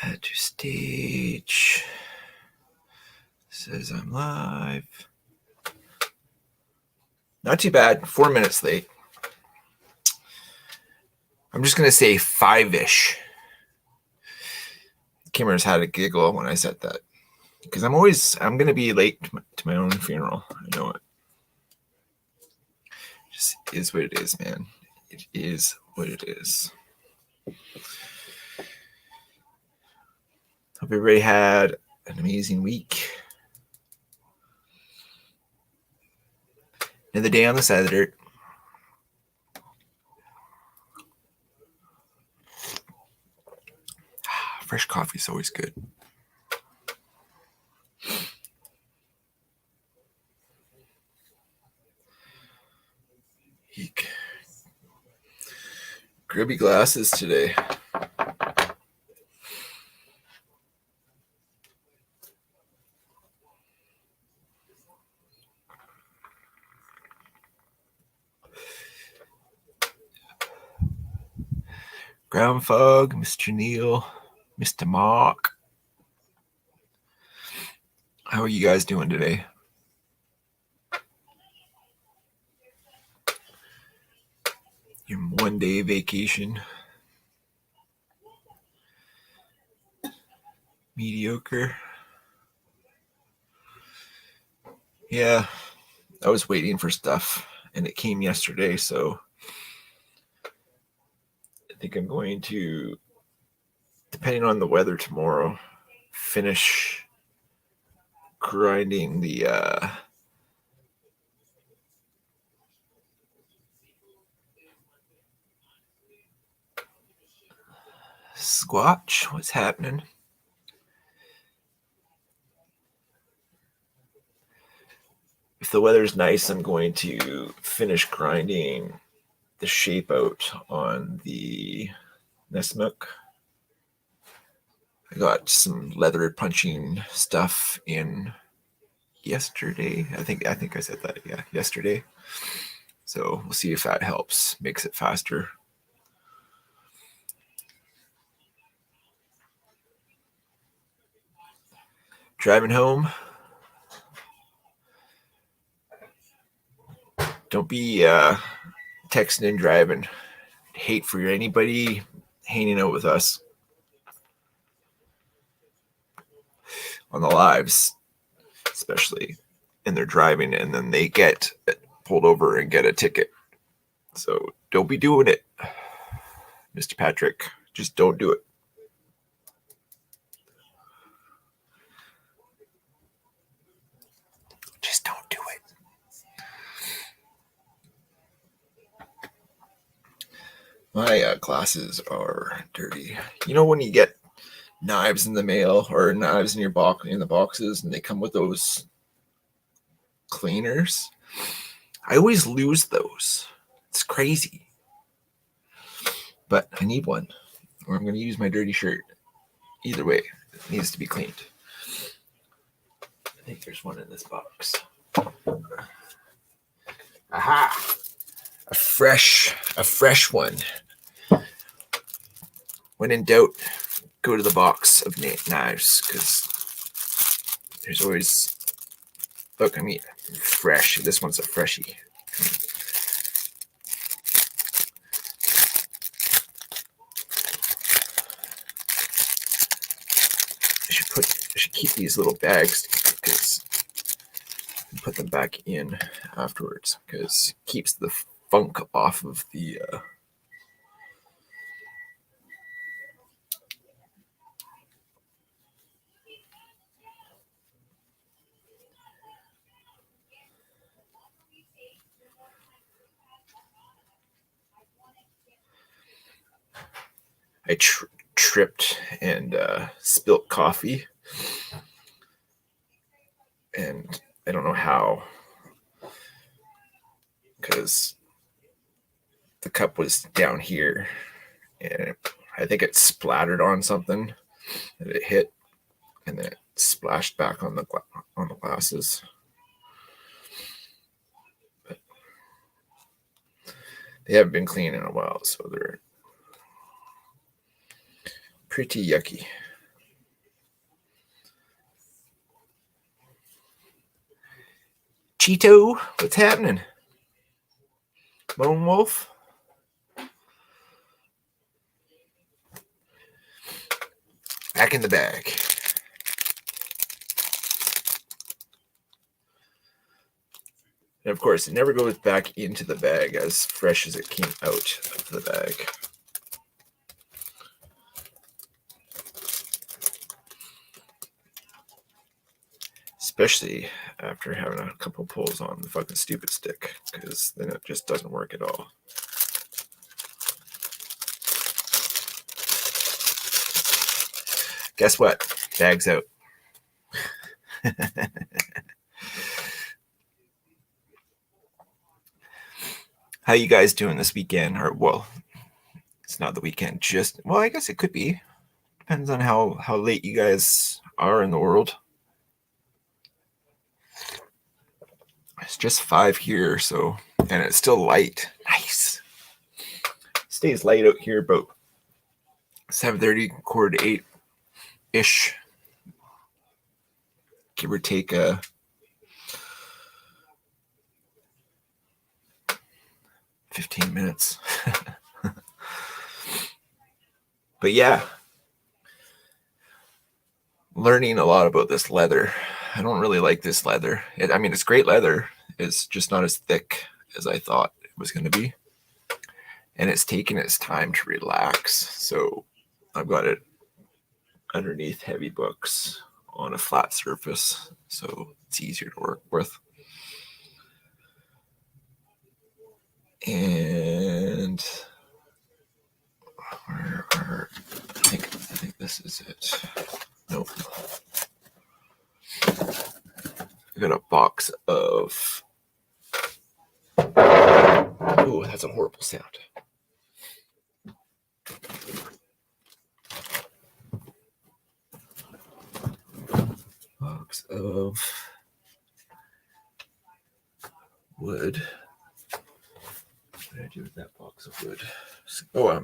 Add to stage. Says I'm live. Not too bad. 4 minutes late. I'm just going to say 5-ish. Cameras had a giggle when I said that. Because I'm going to be late to my own funeral. I know it. Just is what it is, man. It is what it is. Hope everybody had an amazing week. Another day on the side of the dirt. Fresh coffee is always good. Eek. Grubby glasses today. Ground Fog, Mr. Neil, Mr. Mark. How are you guys doing today? Your 1-day vacation. Mediocre. Yeah, I was waiting for stuff and it came yesterday, so I think I'm going to, depending on the weather tomorrow, finish grinding the Squatch. What's happening? If the weather's nice, I'm going to finish grinding the shape out on the Nessmuk. I got some leather punching stuff in yesterday. I think I said that, yeah, yesterday. So we'll see if that helps, makes it faster. Driving home. Don't be texting and driving. Hate for anybody hanging out with us on the lives, especially, and they're driving and then they get pulled over and get a ticket. So don't be doing it, Mr. Patrick. Just don't do it. Just don't do it. My glasses are dirty. You know when you get knives in the mail or knives in your box in the boxes and they come with those cleaners? I always lose those. It's crazy. But I need one, or I'm going to use my dirty shirt. Either way, it needs to be cleaned. I think there's one in this box. Aha! A fresh one. When in doubt, go to the box of knives, because there's always, look, I mean, fresh. This one's a freshie. I should keep these little bags because put them back in afterwards, because it keeps the funk off of the I tripped and spilt coffee, and I don't know how, because the cup was down here and I think it splattered on something and it hit and then it splashed back on the glasses. But they haven't been clean in a while, so they're pretty yucky. Cheeto, what's happening? Lone Wolf? Back in the bag. And of course, it never goes back into the bag as fresh as it came out of the bag. Especially after having a couple pulls on the fucking stupid stick, because then it just doesn't work at all. Guess what? Bag's out. How you guys doing this weekend? Or, well, it's not the weekend, just, well, I guess it could be. Depends on how late you guys are in the world. It's just 5 here, so, and it's still light. Nice. Stays light out here about 7:30, 7:45-8-ish. Give or take a 15 minutes. But yeah, learning a lot about this leather. I don't really like this leather. I mean, it's great leather. It's just not as thick as I thought it was going to be. And it's taken its time to relax. So I've got it underneath heavy books on a flat surface. So it's easier to work with. And I think this is it. Nope. I got a box of. Oh, that's a horrible sound. Box of wood. What did I do with that box of wood? Oh, I'm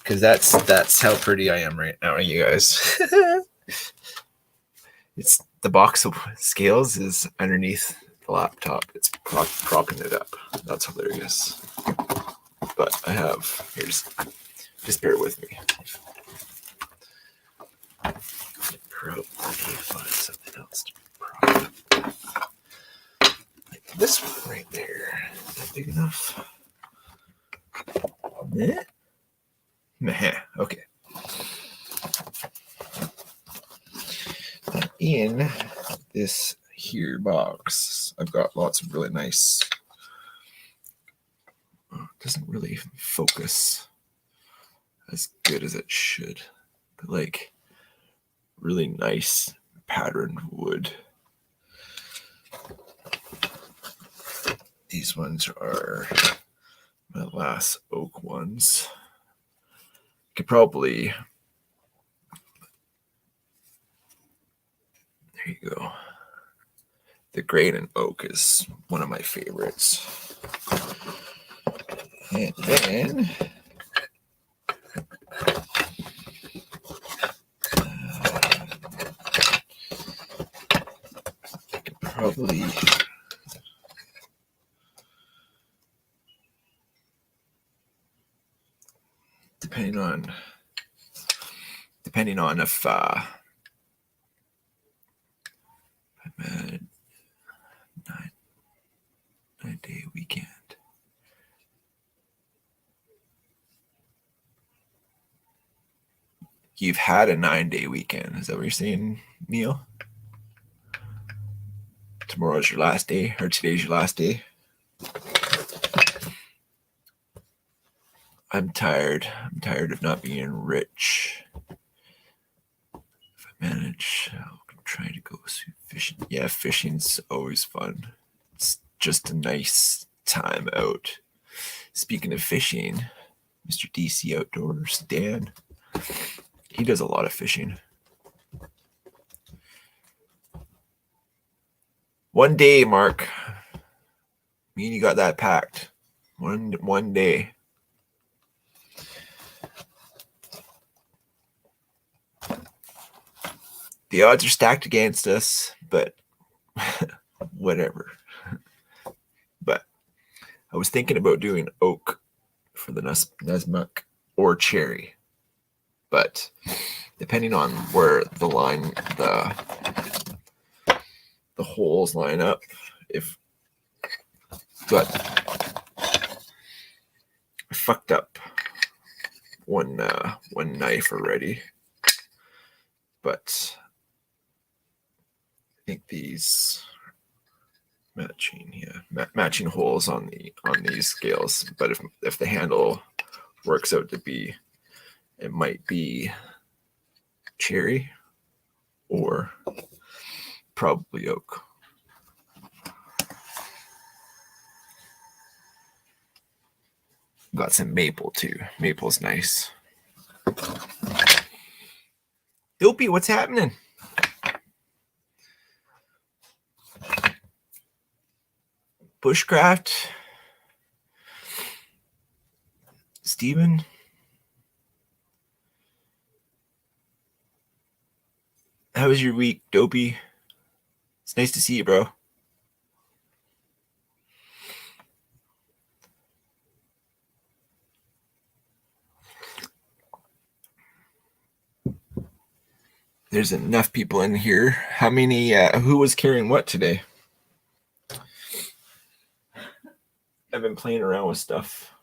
because that's how pretty I am right now, you guys. It's the box of scales is underneath the laptop. It's propping it up. That's hilarious. But I have just bear with me. Probably find something else to prop up. Like this one right there. Is that big enough? Yeah. Meh. Okay. In this here box, I've got lots of really nice. It doesn't really focus as good as it should, but like really nice patterned wood. These ones are my last oak ones. Could probably, there you go. The Graydon oak is one of my favorites. And then I could probably depending on if I'm at 9-day weekend. You've had a 9-day weekend. Is that what you're saying, Neil? Tomorrow's your last day, or today's your last day? I'm tired. I'm tired of not being rich. If I manage, I'll try to go fishing. Yeah, fishing's always fun. It's just a nice time out. Speaking of fishing, Mr. DC Outdoors, Dan, he does a lot of fishing. One day, Mark. Me and you got that packed. One day. The odds are stacked against us, but whatever. But I was thinking about doing oak for the Nuzlocke or cherry, but depending on where the holes line up, but I fucked up one knife already, but I think these matching holes on these scales. But if the handle works out to be, it might be cherry or probably oak. Got some maple too. Maple's nice. Dopey, what's happening? Bushcraft. Steven. How was your week, Dopey? It's nice to see you, bro. There's enough people in here. How many, who was carrying what today? I've been playing around with stuff,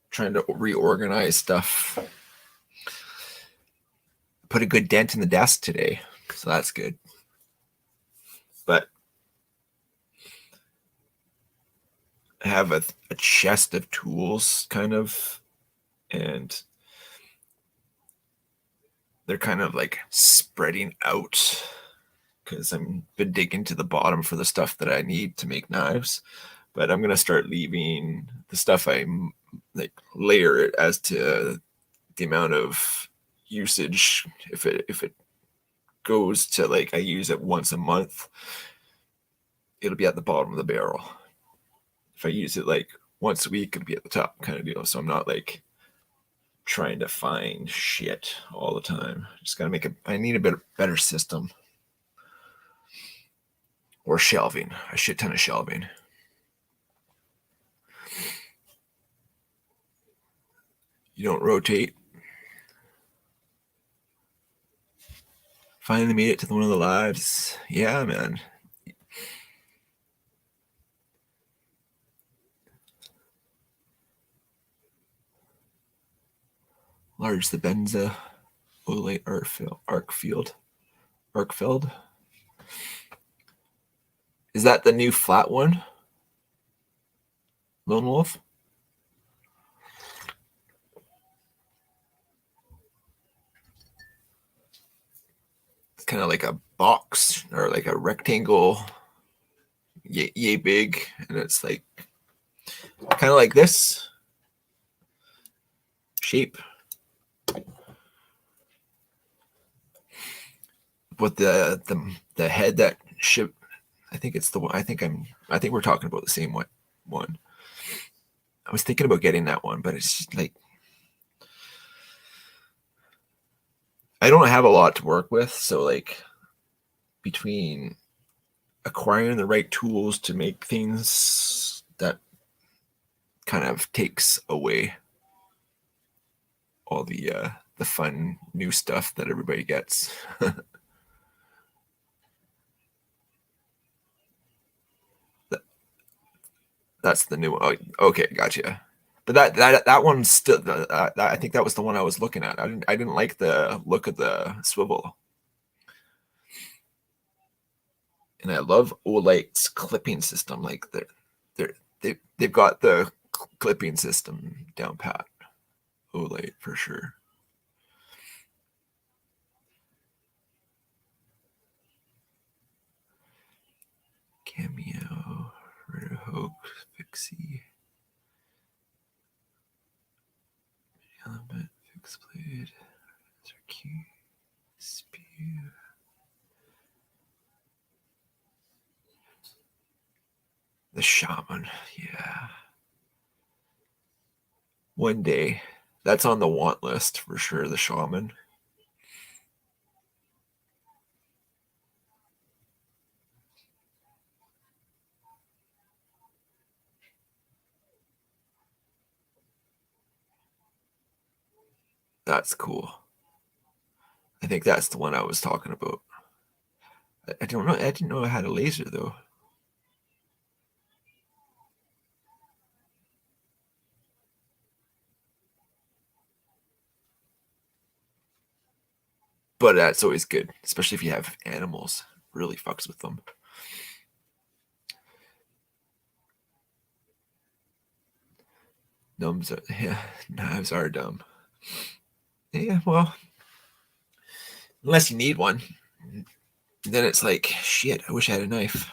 trying to reorganize stuff. Put a good dent in the desk today, so that's good. But I have a chest of tools, kind of, and they're kind of like spreading out because I've been digging to the bottom for the stuff that I need to make knives. But I'm gonna start leaving the stuff I like, layer it as to the amount of usage. If it goes to like I use it once a month, it'll be at the bottom of the barrel. If I use it like once a week, it'll be at the top, kind of deal. So I'm not like trying to find shit all the time. Just gotta I need a better system. Or shelving, a shit ton of shelving. You don't rotate. Finally made it to one of the lives. Yeah, man. Large the Benza Olate Arkfeld. Is that the new flat one? Lone Wolf? It's kind of like a box or like a rectangle, yay big, and it's like kind of like this shape. But the head that ship, I think it's the one. I think we're talking about the same one. I was thinking about getting that one, but it's just like I don't have a lot to work with, so like between acquiring the right tools to make things, that kind of takes away all the fun new stuff that everybody gets. That's the new one. Oh, okay, gotcha. But that one's still. I think that was the one I was looking at. I didn't like the look of the swivel, and I love Olate's clipping system. Like they've got the clipping system down pat. Olate for sure. Cameo, Ritter Hoax, Fixie, Element, Fix Blade, Key, Spew. The Shaman, yeah. One day. That's on the want list for sure, the Shaman. That's cool. I think that's the one I was talking about. I don't know. I didn't know I had a laser though. But that's always good, especially if you have animals. Really fucks with them. Knives are dumb. Yeah, well, unless you need one, then it's like, shit, I wish I had a knife.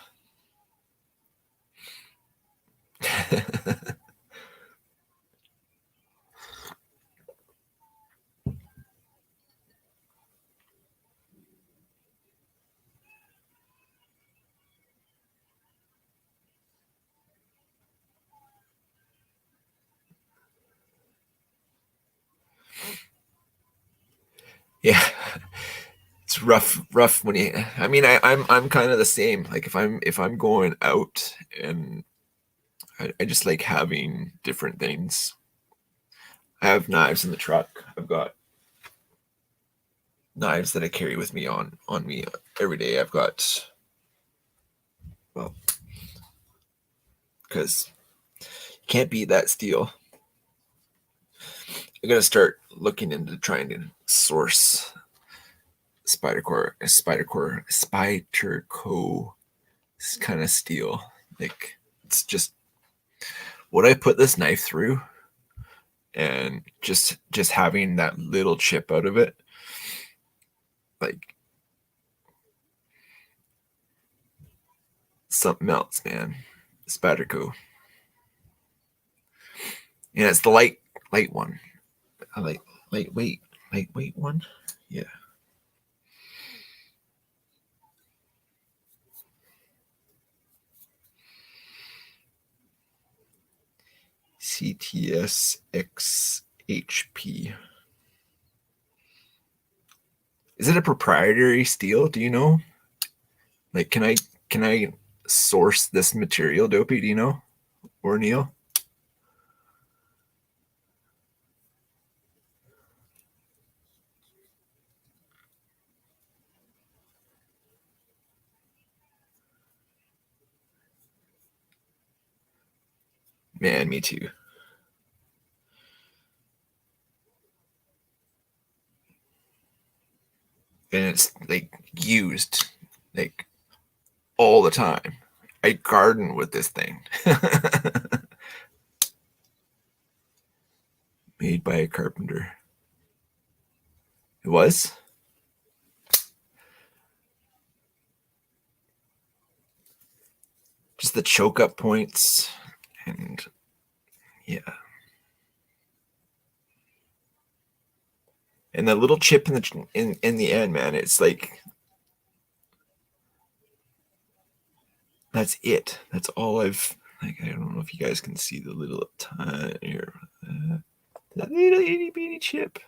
Yeah, it's rough when you. I mean, I'm kind of the same. Like if I'm going out, and I just like having different things. I have knives in the truck. I've got knives that I carry with me on me every day. I've got, well, because you can't beat that steel. I gotta start looking into trying to source Spyderco kind of steel. Like it's just what I put this knife through, and just having that little chip out of it, like something else, man. Spyderco, and it's the light one. I like lightweight one. Yeah. CTS XHP. Is it a proprietary steel? Do you know? Like, can I source this material, Dopey? Do you know, or Neil? Man, me too. And it's like used like all the time. I garden with this thing. Made by a carpenter. It was? Just the choke up points, and yeah. And the little chip in the end, man, it's like that's it. That's all I've like. I don't know if you guys can see the little tiny here, that little itty bitty chip.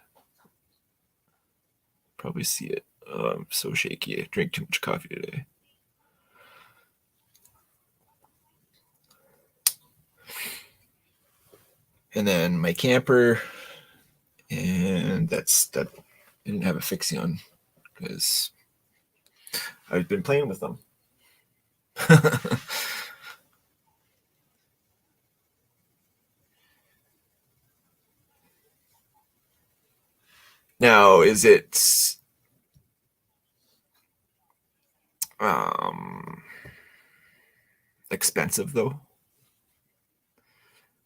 Probably see it. Oh, I'm so shaky. I drank too much coffee today. And then my camper, and that's that. I didn't have a fixie on because I've been playing with them. Now, is it um expensive though?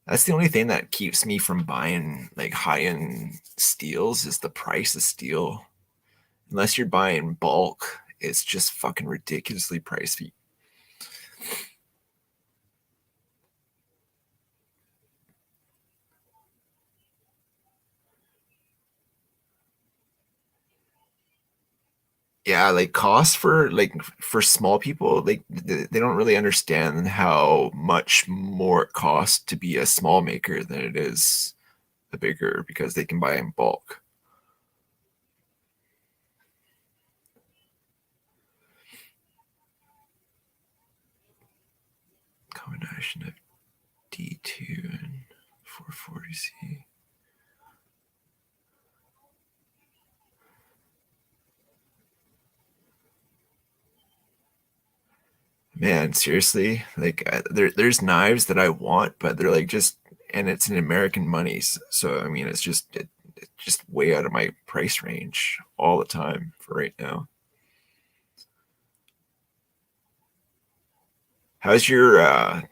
That's the only thing that keeps me from buying like high end steels is the price of steel. Unless you're buying bulk, it's just fucking ridiculously pricey. Yeah, like cost for small people, like they don't really understand how much more it costs to be a small maker than it is a bigger because they can buy in bulk. Combination of D2 and 440C. Man, seriously, like there's knives that I want, but they're like just, and it's in American monies. So I mean, it's just way out of my price range all the time for right now. How's your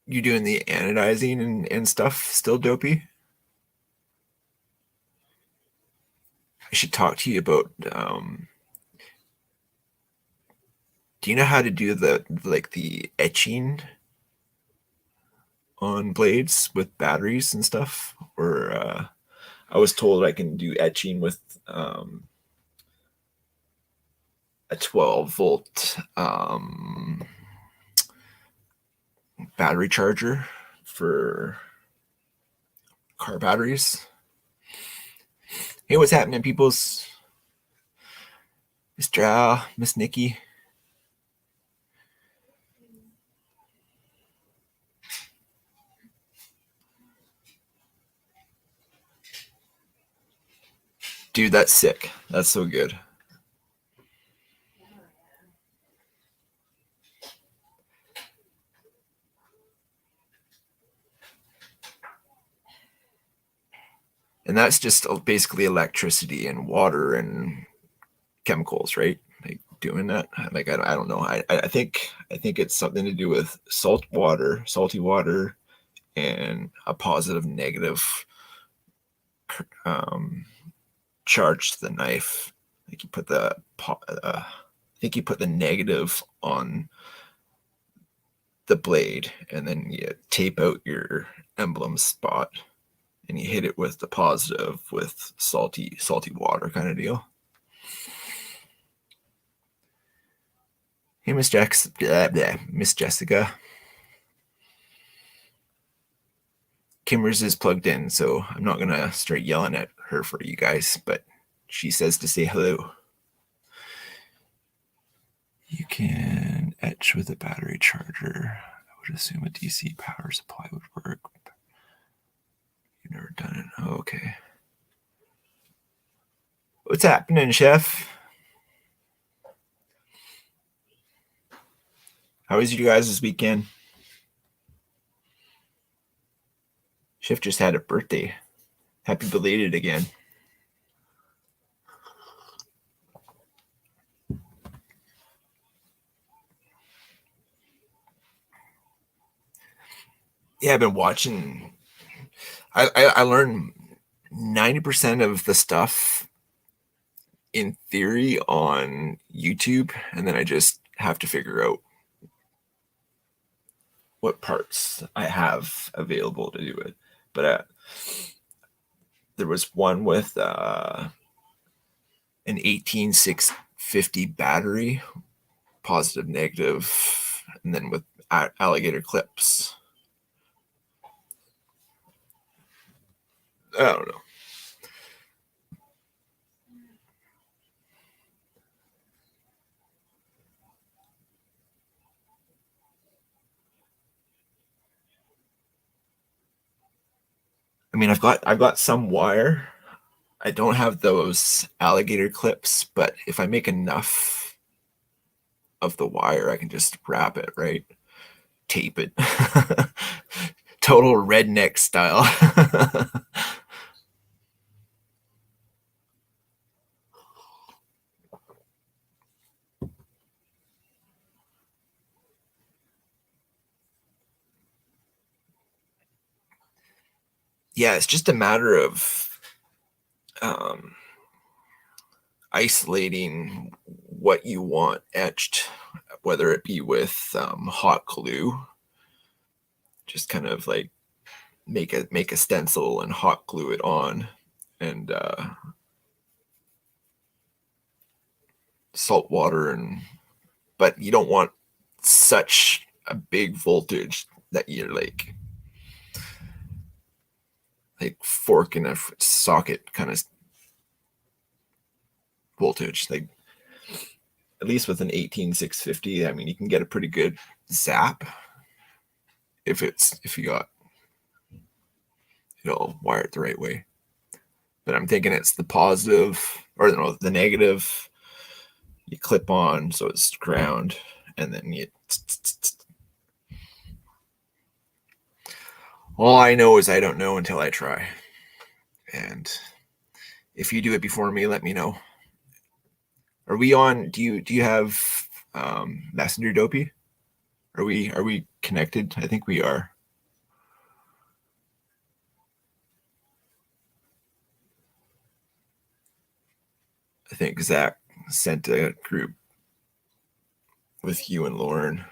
you doing the anodizing and stuff still dopey? I should talk to you about do you know how to do the like the etching on blades with batteries and stuff? Or I was told I can do etching with a 12-volt battery charger for car batteries. Hey, what's happening, peoples? Mr. Al, Miss Nikki. Dude, that's sick. That's so good. And that's just basically electricity and water and chemicals, right? Like doing that. Like I don't know. I think it's something to do with salty water, and a positive negative um, charge to the knife. Like you put I think you put the negative on the blade, and then you tape out your emblem spot, and you hit it with the positive with salty water kind of deal. Hey, Miss Jessica. Kimmers is plugged in, so I'm not gonna start yelling at her for you guys, but she says to say hello. You can etch with a battery charger. I would assume a DC power supply would work. You've never done it. Oh, okay. What's happening, Chef? How was you guys this weekend? Chef just had a birthday. Happy belated again. Yeah, I've been watching. I learned 90% of the stuff in theory on YouTube, and then I just have to figure out what parts I have available to do it. But there was one with an 18650 battery, positive, negative, and then with alligator clips. I don't know. I mean, I've got some wire. I don't have those alligator clips, but if I make enough of the wire, I can just wrap it, right? Tape it. Total redneck style. Yeah, it's just a matter of um, isolating what you want etched, whether it be with hot glue, just kind of like make a stencil and hot glue it on, and salt water, and but you don't want such a big voltage that you're like fork in a socket kind of voltage. Like at least with an 18650, I mean, you can get a pretty good zap if you got it all wired the right way. But I'm thinking it's the positive, or no, the negative you clip on so it's ground, and then you. All I know is I don't know until I try. And if you do it before me, let me know. Are we on? Do you have Messenger, Dopey? Are we connected? I think we are. I think Zach sent a group with you and Lauren.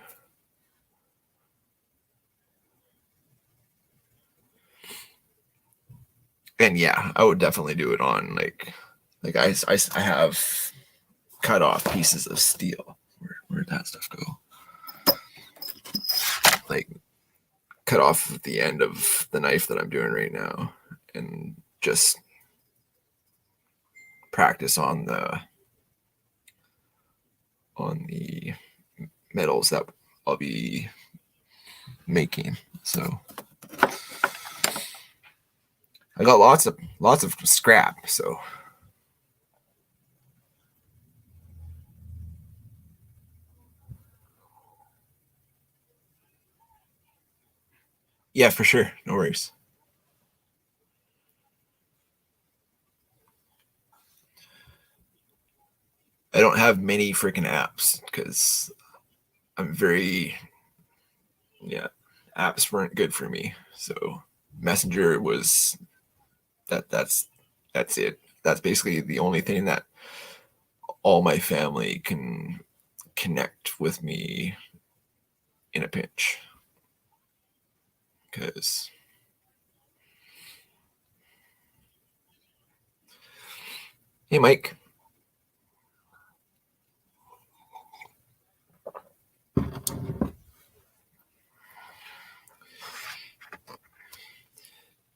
And yeah, I would definitely do it on like I have cut off pieces of steel. Where'd that stuff go? Like cut off the end of the knife that I'm doing right now, and just practice on the metals that I'll be making. So I got lots of scrap. So yeah, for sure, no worries. I don't have many freaking apps because I'm very, yeah, apps weren't good for me. So Messenger was that's it. That's basically the only thing that all my family can connect with me in a pinch. Because hey, Mike,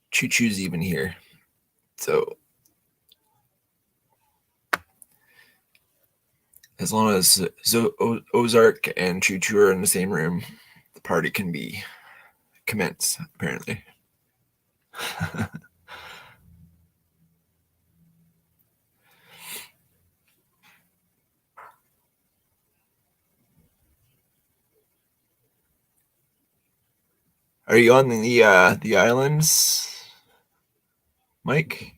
Choo Choo's even here. So as long as Ozark and Choo Choo are in the same room, the party can be commenced, apparently. Are you on the islands, Mike?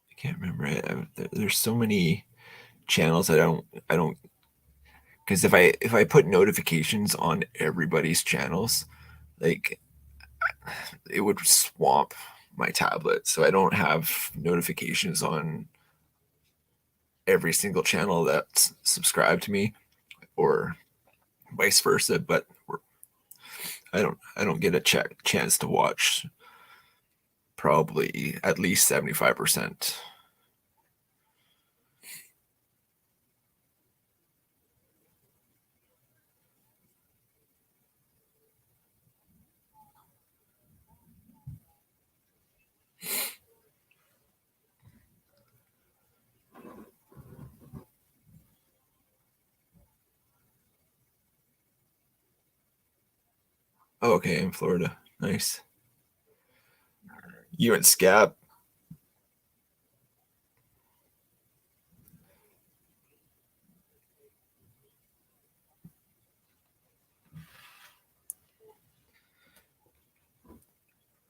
I can't remember. There's so many channels I don't because if I put notifications on everybody's channels, like it would swamp my tablet. So I don't have notifications on every single channel that's subscribed to me, or vice versa. But I don't get a chance to watch probably at least 75%. Oh, okay, in Florida. Nice. You and Scab.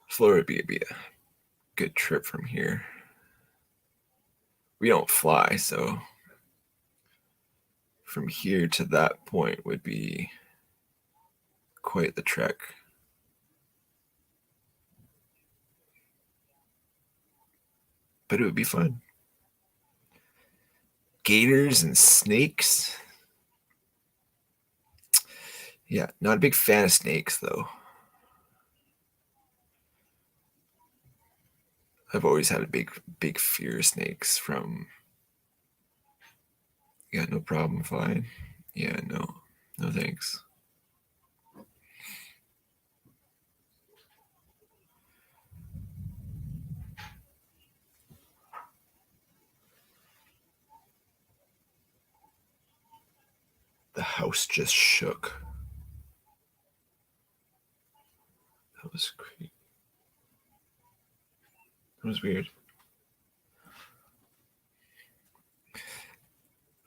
Florida be a good trip from here. We don't fly, so from here to that point would be quite the trek. But it would be fun. Gators and snakes. Yeah, not a big fan of snakes though. I've always had a big fear of snakes from. Yeah, no problem, fine. Yeah, no thanks. The house just shook. That was great. That was weird.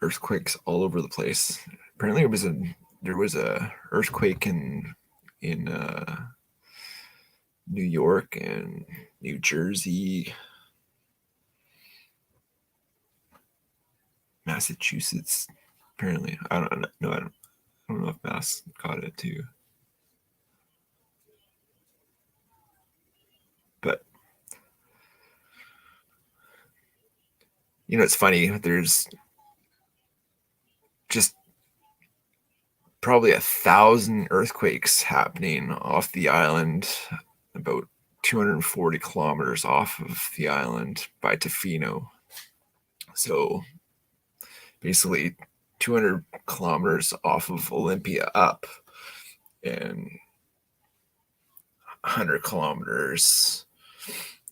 Earthquakes all over the place. Apparently, there was a earthquake in New York and New Jersey, Massachusetts. Apparently, I don't know. I don't know if Mass got it too. But it's funny. There's just probably 1,000 earthquakes happening off the island, about 240 kilometers off of the island by Tofino. So basically 200 kilometers off of Olympia up and 100 kilometers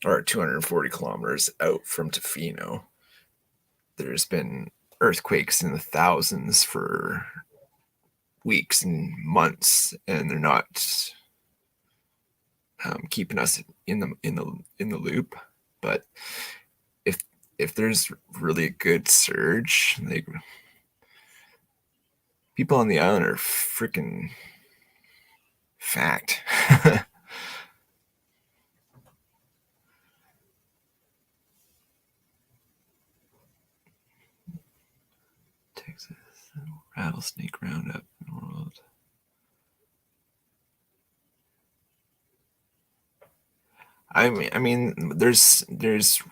or 240 kilometers out from Tofino. There's been earthquakes in the thousands for weeks and months, and they're not keeping us in the loop. But if there's really a good surge, like, people on the island are freaking fact. Texas rattlesnake roundup in the world. I mean, there's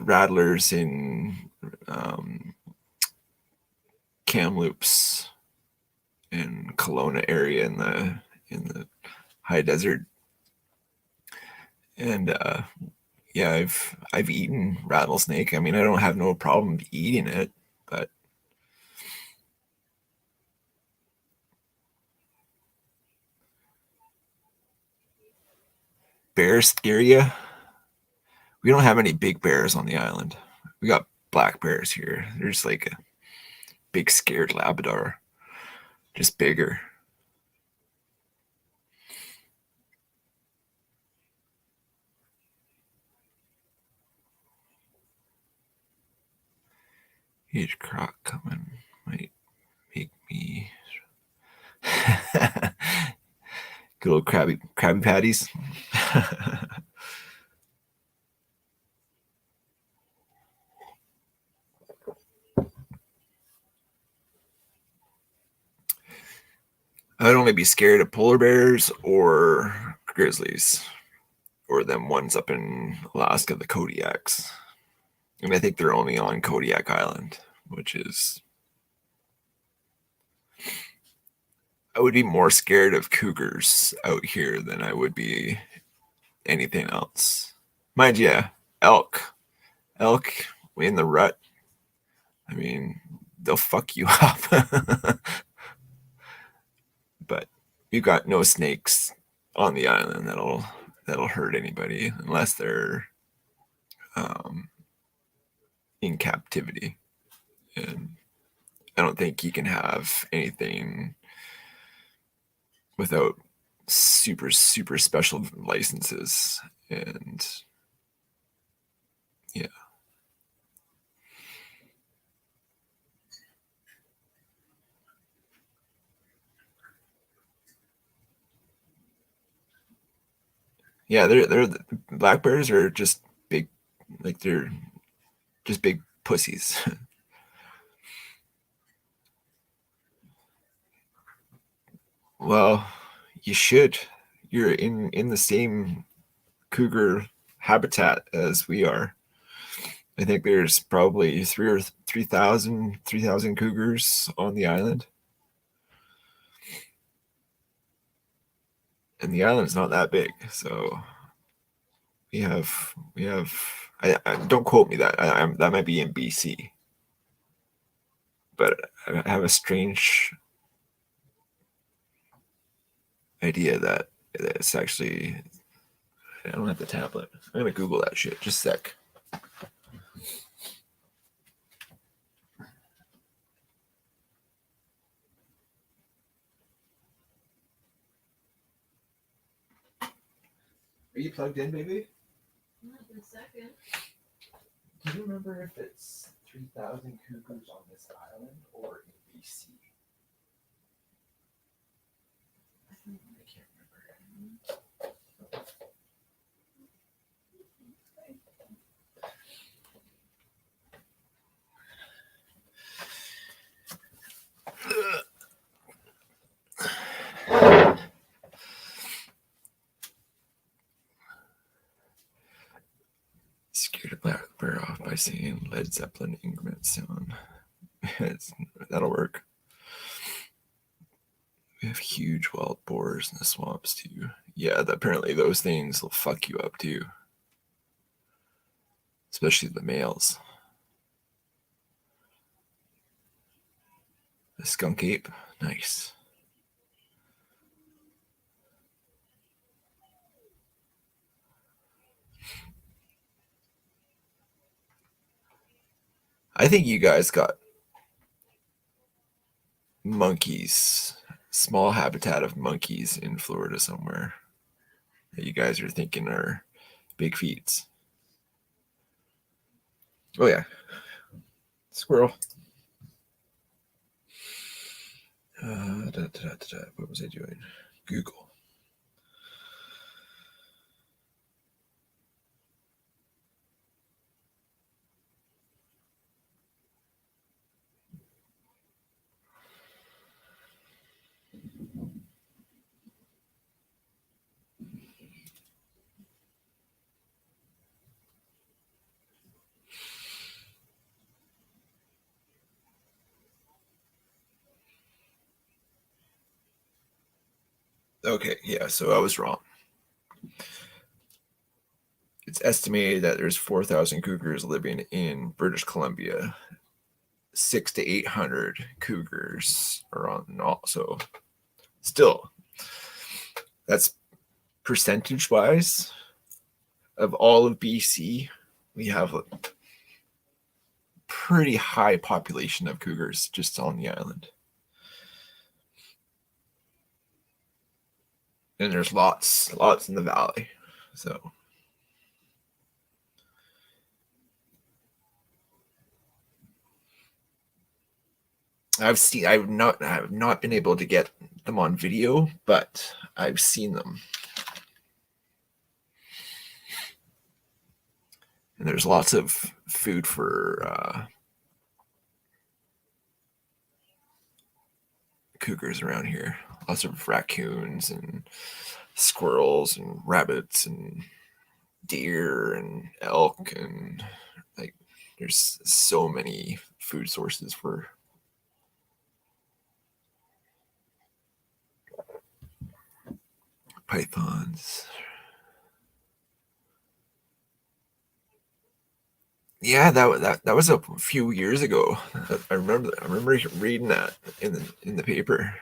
rattlers in Kamloops and Kelowna area in the high desert, and yeah, I've eaten rattlesnake. I mean, I don't have no problem eating it, but bears scare you. We don't have any big bears on the island. We got black bears here. There's like a big scared Labrador, just bigger. Huge croc coming might make me good old Krabby Patties. I'd only be scared of polar bears or grizzlies, or them ones up in Alaska, the Kodiaks. And I think they're only on Kodiak Island, which is. I would be more scared of cougars out here than I would be anything else. Mind you, elk. Elk in the rut. I mean, they'll fuck you up. But you got no snakes on the island that'll hurt anybody unless they're um, in captivity. And I don't think you can have anything without super special licenses. And yeah. Yeah, they're black bears are just big, like they're just big pussies. Well, you should. You're in the same cougar habitat as we are. I think there's probably 3,000 cougars on the island, and the island's not that big. So we have. I don't quote me that. That might be in BC, but I have a strange idea that it's actually. I don't have the tablet. I'm gonna Google that shit. Just a sec. Are you plugged in, baby? Not in a second. Do you remember if it's 3,000 cougars on this island or in BC? I can't remember. Scared a black bear off by singing Led Zeppelin increment sound. That'll work. We have huge wild boars in the swamps too. Yeah, apparently those things will fuck you up too. Especially the males. The skunk ape, nice. I think you guys got monkeys, small habitat of monkeys in Florida somewhere that you guys are thinking are big feats. Oh yeah, squirrel. What was I doing? Google. Okay, yeah, so I was wrong. It's estimated that there's 4,000 cougars living in British Columbia. 600 to 800 cougars are on also. Still, that's percentage wise of all of BC. We have a pretty high population of cougars just on the island. And there's lots in the valley. So I've not been able to get them on video, but I've seen them. And there's lots of food for cougars around here. Lots of raccoons and squirrels and rabbits and deer and elk, and like there's so many food sources for pythons. Yeah, that was a few years ago. I remember reading that in the paper.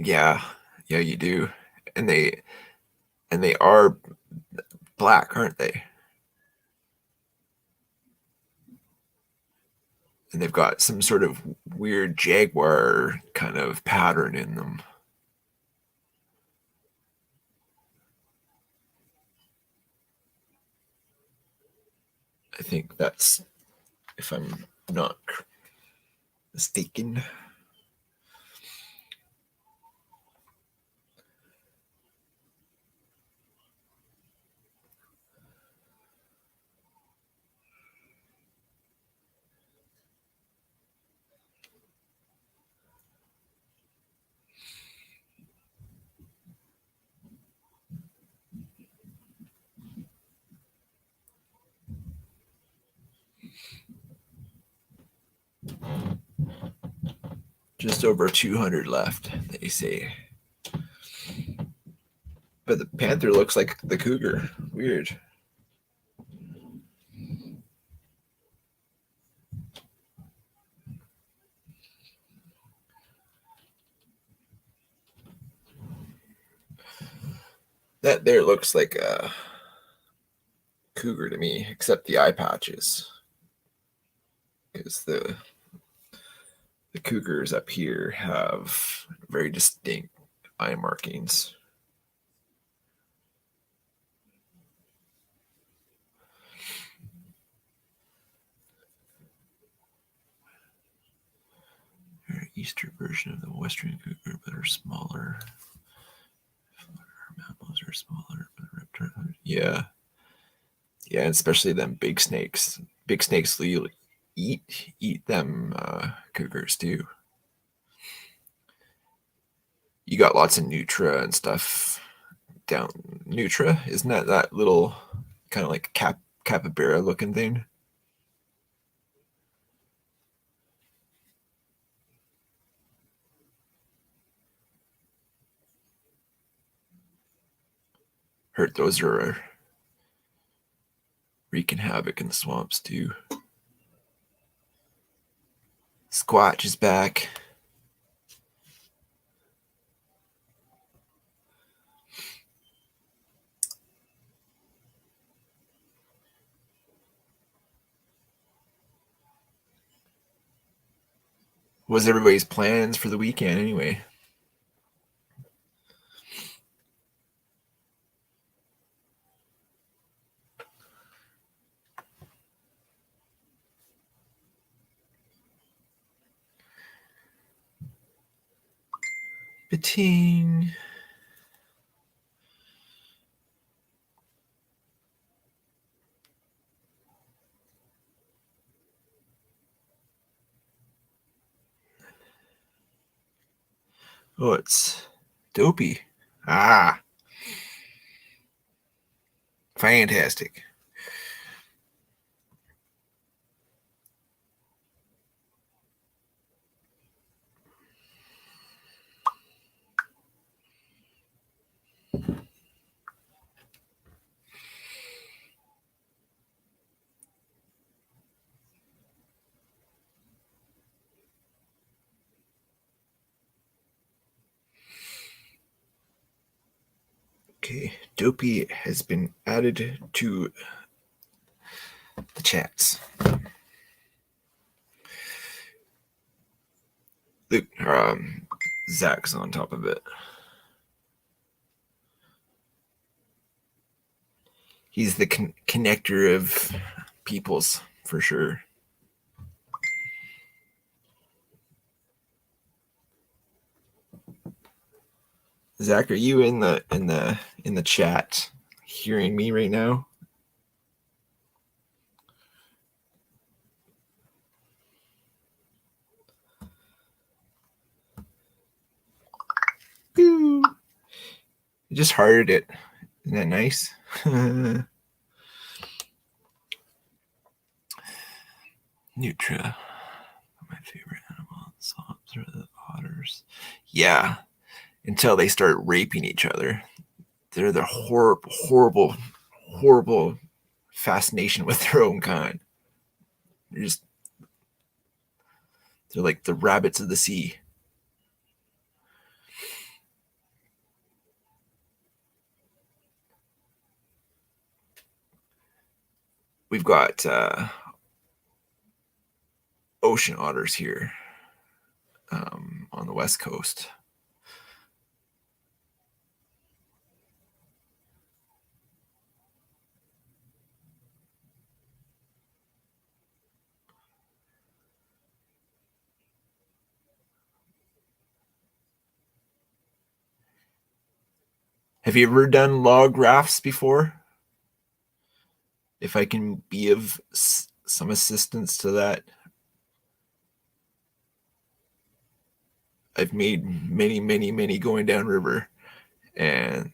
Yeah, yeah, you do, and they are black, aren't they? And they've got some sort of weird jaguar kind of pattern in them. I think that's, if I'm not mistaken. Just over 200 left, they say. But the panther looks like the cougar. Weird. That there looks like a cougar to me, except the eye patches, because the cougars up here have very distinct eye markings. They're an eastern version of the western cougar, but are smaller. Mammals are smaller, but reptiles. Yeah, yeah, and especially them big snakes. Big snakes will eat them cougars too. You got lots of Nutra and stuff down. Nutra, isn't that little kind of like capybara looking thing? Heard those are wreaking havoc in the swamps too. Squatch is back. What's everybody's plans for the weekend anyway? Ba-ting. Oh, it's Dopey. Ah, fantastic. Okay, Dopey has been added to the chats. Luke, Zach's on top of it. He's the connector of peoples for sure. Zach, are you in the chat hearing me right now? You just hearted it. Isn't that nice? Nutra. My favorite animal. Swamps are the otters. Yeah. Until they start raping each other. They're the horrible fascination with their own kind. They're like the rabbits of the sea. We've got ocean otters here on the west coast. Have you ever done log rafts before? If I can be of some assistance to that. I've made many going downriver, and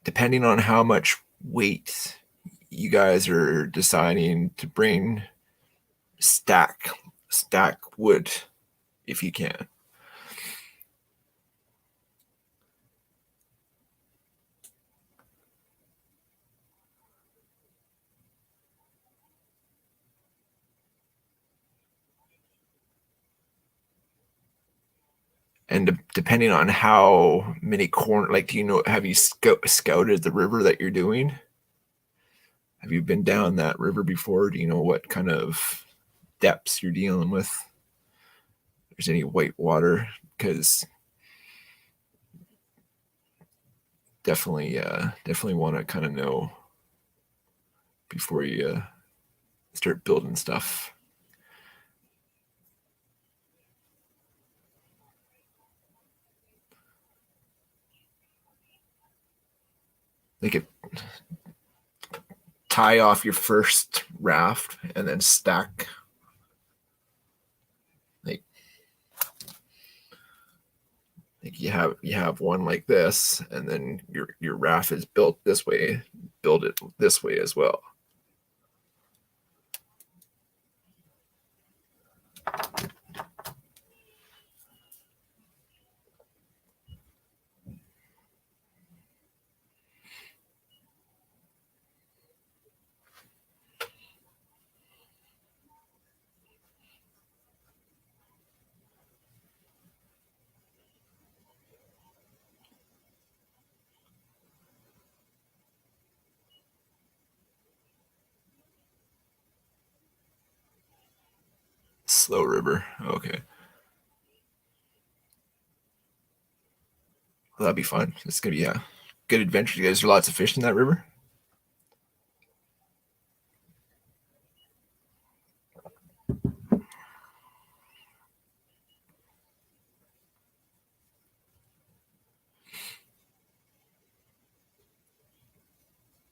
depending on how much weight you guys are deciding to bring, stack wood if you can. And depending on how many like, do you know, have you scouted the river that you're doing? Have you been down that river before? Do you know what kind of depths you're dealing with? If there's any white water? Because definitely want to kind of know before you start building stuff. They could tie off your first raft and then stack like you have one like this, and then your raft is built this way. Build it this way as well. Slow river. Okay. Well, that'd be fun. It's gonna be a good adventure. You guys, are lots of fish in that river.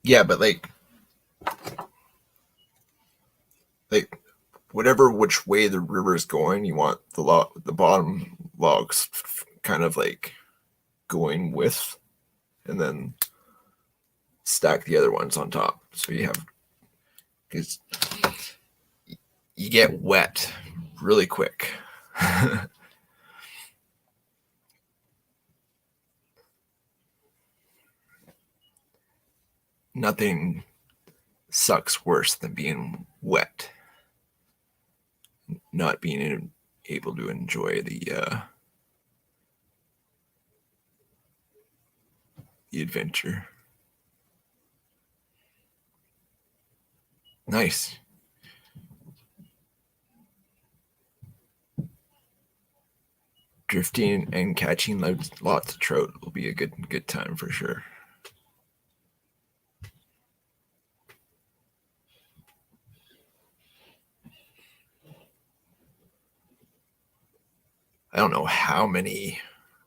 Yeah, but like whatever which way the river is going, you want the bottom logs kind of like going with, and then stack the other ones on top. So you have, because you get wet really quick. Nothing sucks worse than being wet, not being able to enjoy the adventure. Nice. Drifting and catching lots of trout will be a good time for sure. I don't know how many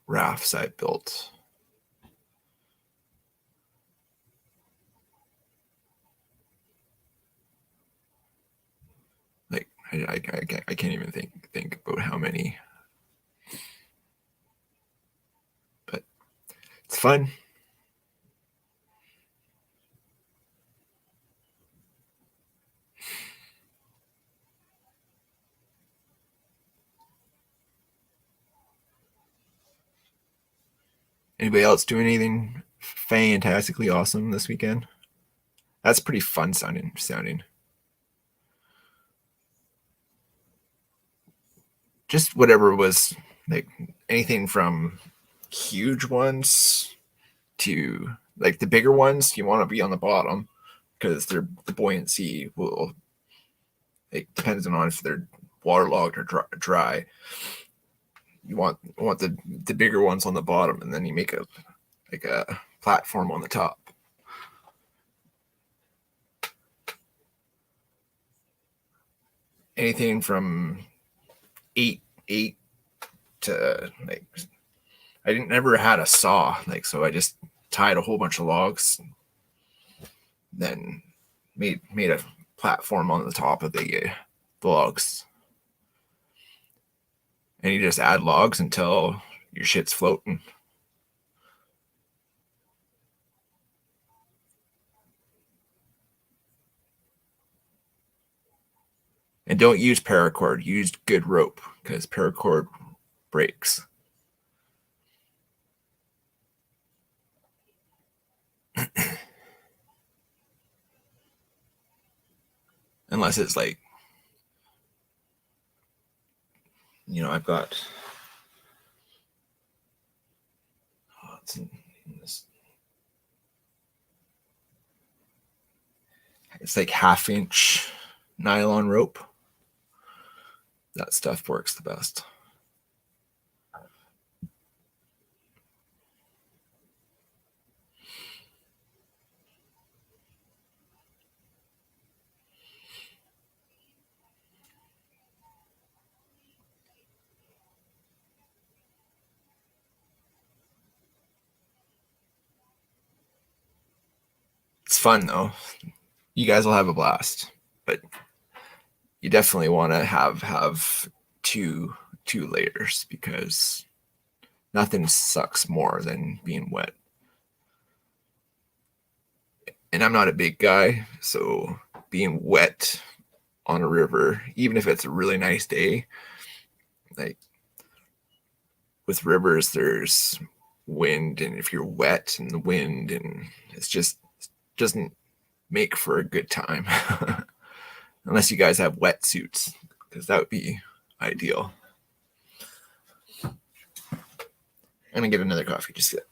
rafts I built. Like I can't even think about how many. But it's fun. Anybody else doing anything fantastically awesome this weekend? That's pretty fun sounding. Just whatever was, like, anything from huge ones to like the bigger ones. You want to be on the bottom because the buoyancy will, it depends on if they're waterlogged or dry. You want the bigger ones on the bottom, and then you make a platform on the top. Anything from eight to, like, I didn't never had a saw, like, so I just tied a whole bunch of logs, then made a platform on the top of the logs, and you just add logs until your shit's floating. And don't use paracord. Use good rope, because paracord breaks. Unless it's like, I've got What's in this? It's like 1/2-inch nylon rope. That stuff works the best. It's fun though. You guys will have a blast, but you definitely want to have two layers because nothing sucks more than being wet. And I'm not a big guy, so being wet on a river, even if it's a really nice day, like with rivers, there's wind, and if you're wet and the wind, and it's just doesn't make for a good time. Unless you guys have wetsuits, because that would be ideal. I'm gonna get another coffee. Just sit.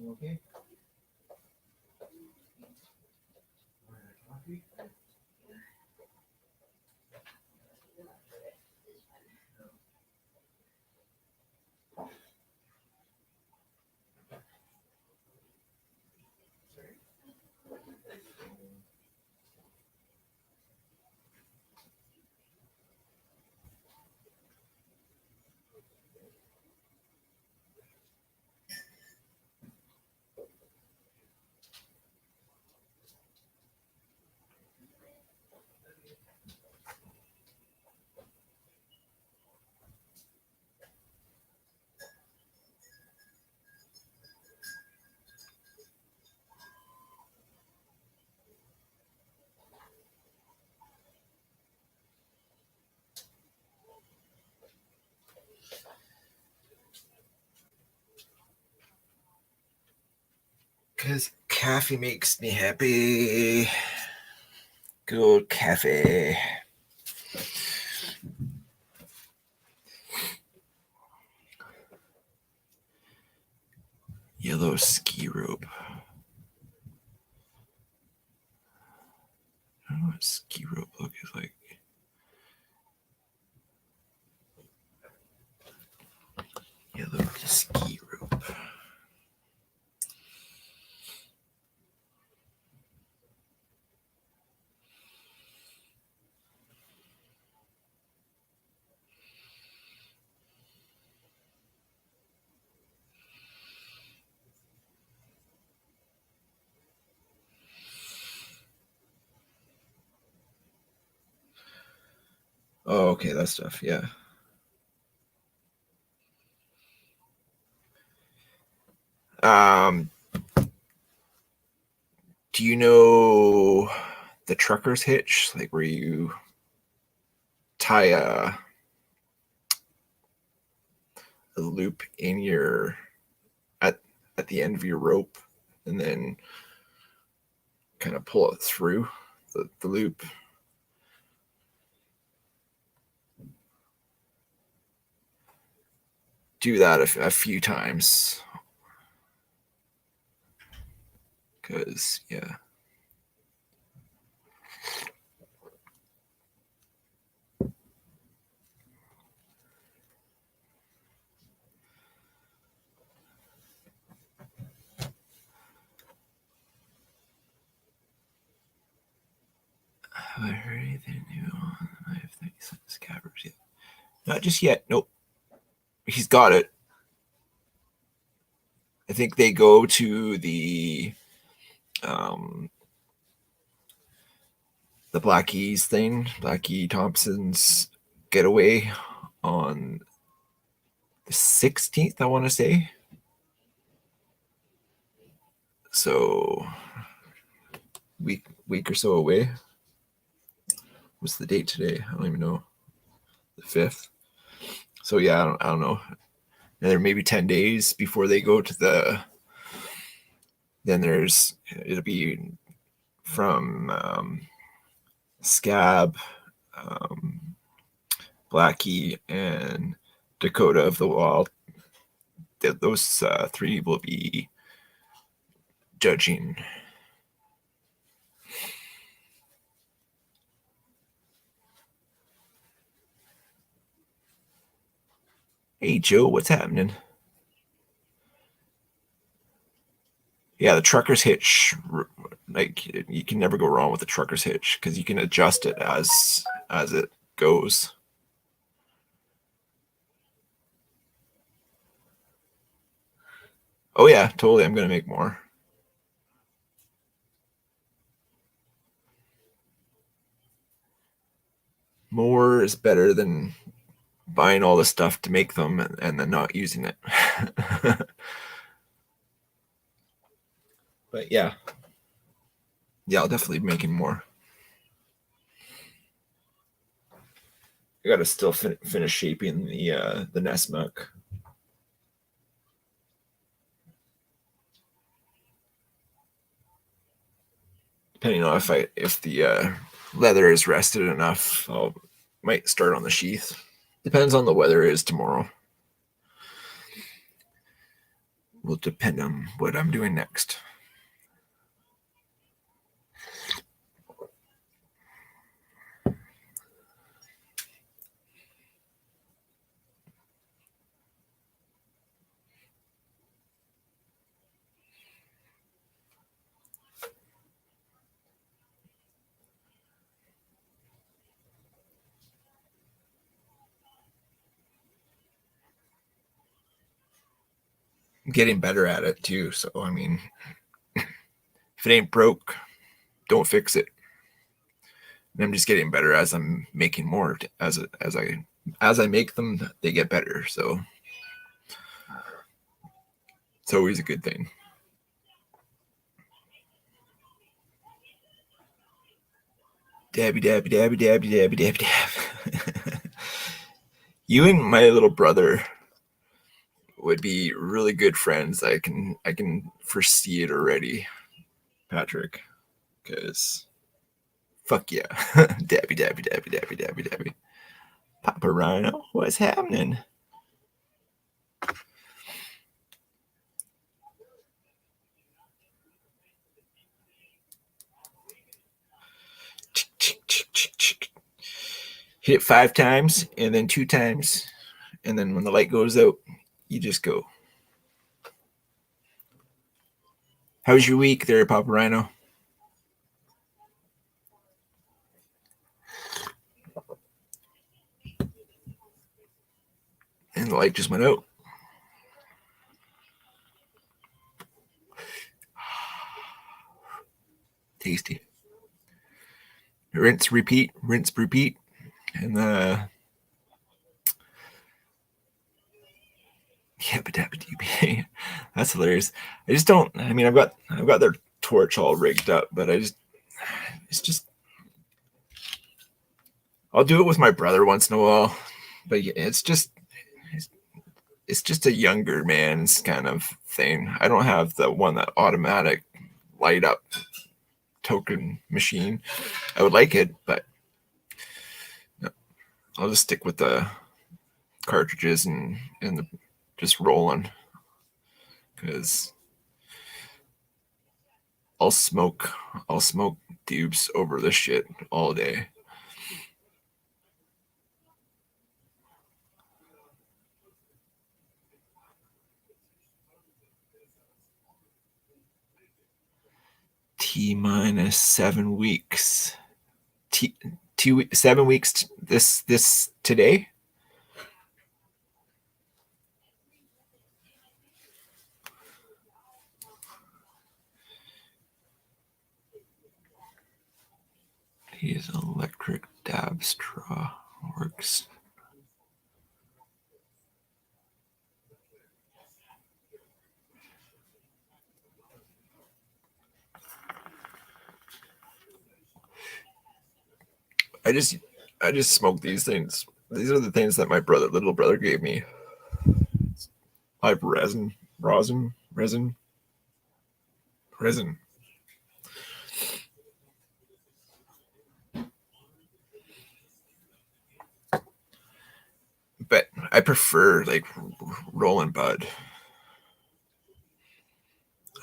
Okay. Because coffee makes me happy. Good old coffee. Yellow ski rope. I don't know what ski rope looks like. Yellow ski rope. Oh, okay, that stuff, yeah. Do you know the trucker's hitch, like where you tie a loop in your at the end of your rope and then kind of pull it through the loop? Do that a few times, because yeah. Have I heard anything new on the knife that he sent to Scabbers yet? Not just yet. Nope. He's got it. I think they go to the Blackie's thing, Blackie Thompson's getaway on the 16th, I want to say. So week or so away. What's the date today? I don't even know. The 5th. So yeah, I don't know. And there may be 10 days before they go to the. Then it'll be from Scab, Blackie, and Dakota of the Wild. Those three will be judging. Hey, Joe, what's happening? Yeah, the trucker's hitch, like you can never go wrong with the trucker's hitch because you can adjust it as it goes. Oh yeah, totally. I'm gonna make more. More is better than buying all the stuff to make them and then not using it. But yeah, I'll definitely be making more. I gotta still finish shaping the Nessmuk. Depending on if the leather is rested enough, I might start on the sheath. Depends on the weather is tomorrow. Will depend on what I'm doing next. I'm getting better at it too. So I mean, if it ain't broke, don't fix it. And I'm just getting better as I'm making more. As I make them, they get better. So it's always a good thing. Dabby, dabby, dabby, dabby, dabby, dabby, dab. You and my little brother would be really good friends. I can foresee it already, Patrick. Because fuck yeah, dabby, dabby, dabby, dabby, dabby, dabby. Papa Rhino, what's happening? Hit it 5 times and then 2 times, and then when the light goes out, you just go. How's your week there, Papa Rhino? And the light just went out. Tasty. Rinse, repeat, and yeah, but that's hilarious. I just don't. I mean, I've got their torch all rigged up, but it's just. I'll do it with my brother once in a while, but yeah, it's just a younger man's kind of thing. I don't have the one that automatic light up token machine. I would like it, but no, I'll just stick with the cartridges and the just rolling because I'll smoke dupes over this shit all day. T minus 7 weeks. 7 weeks this today. His electric dab straw works. I just smoke these things. These are the things that my little brother gave me. I have resin. I prefer like rolling bud.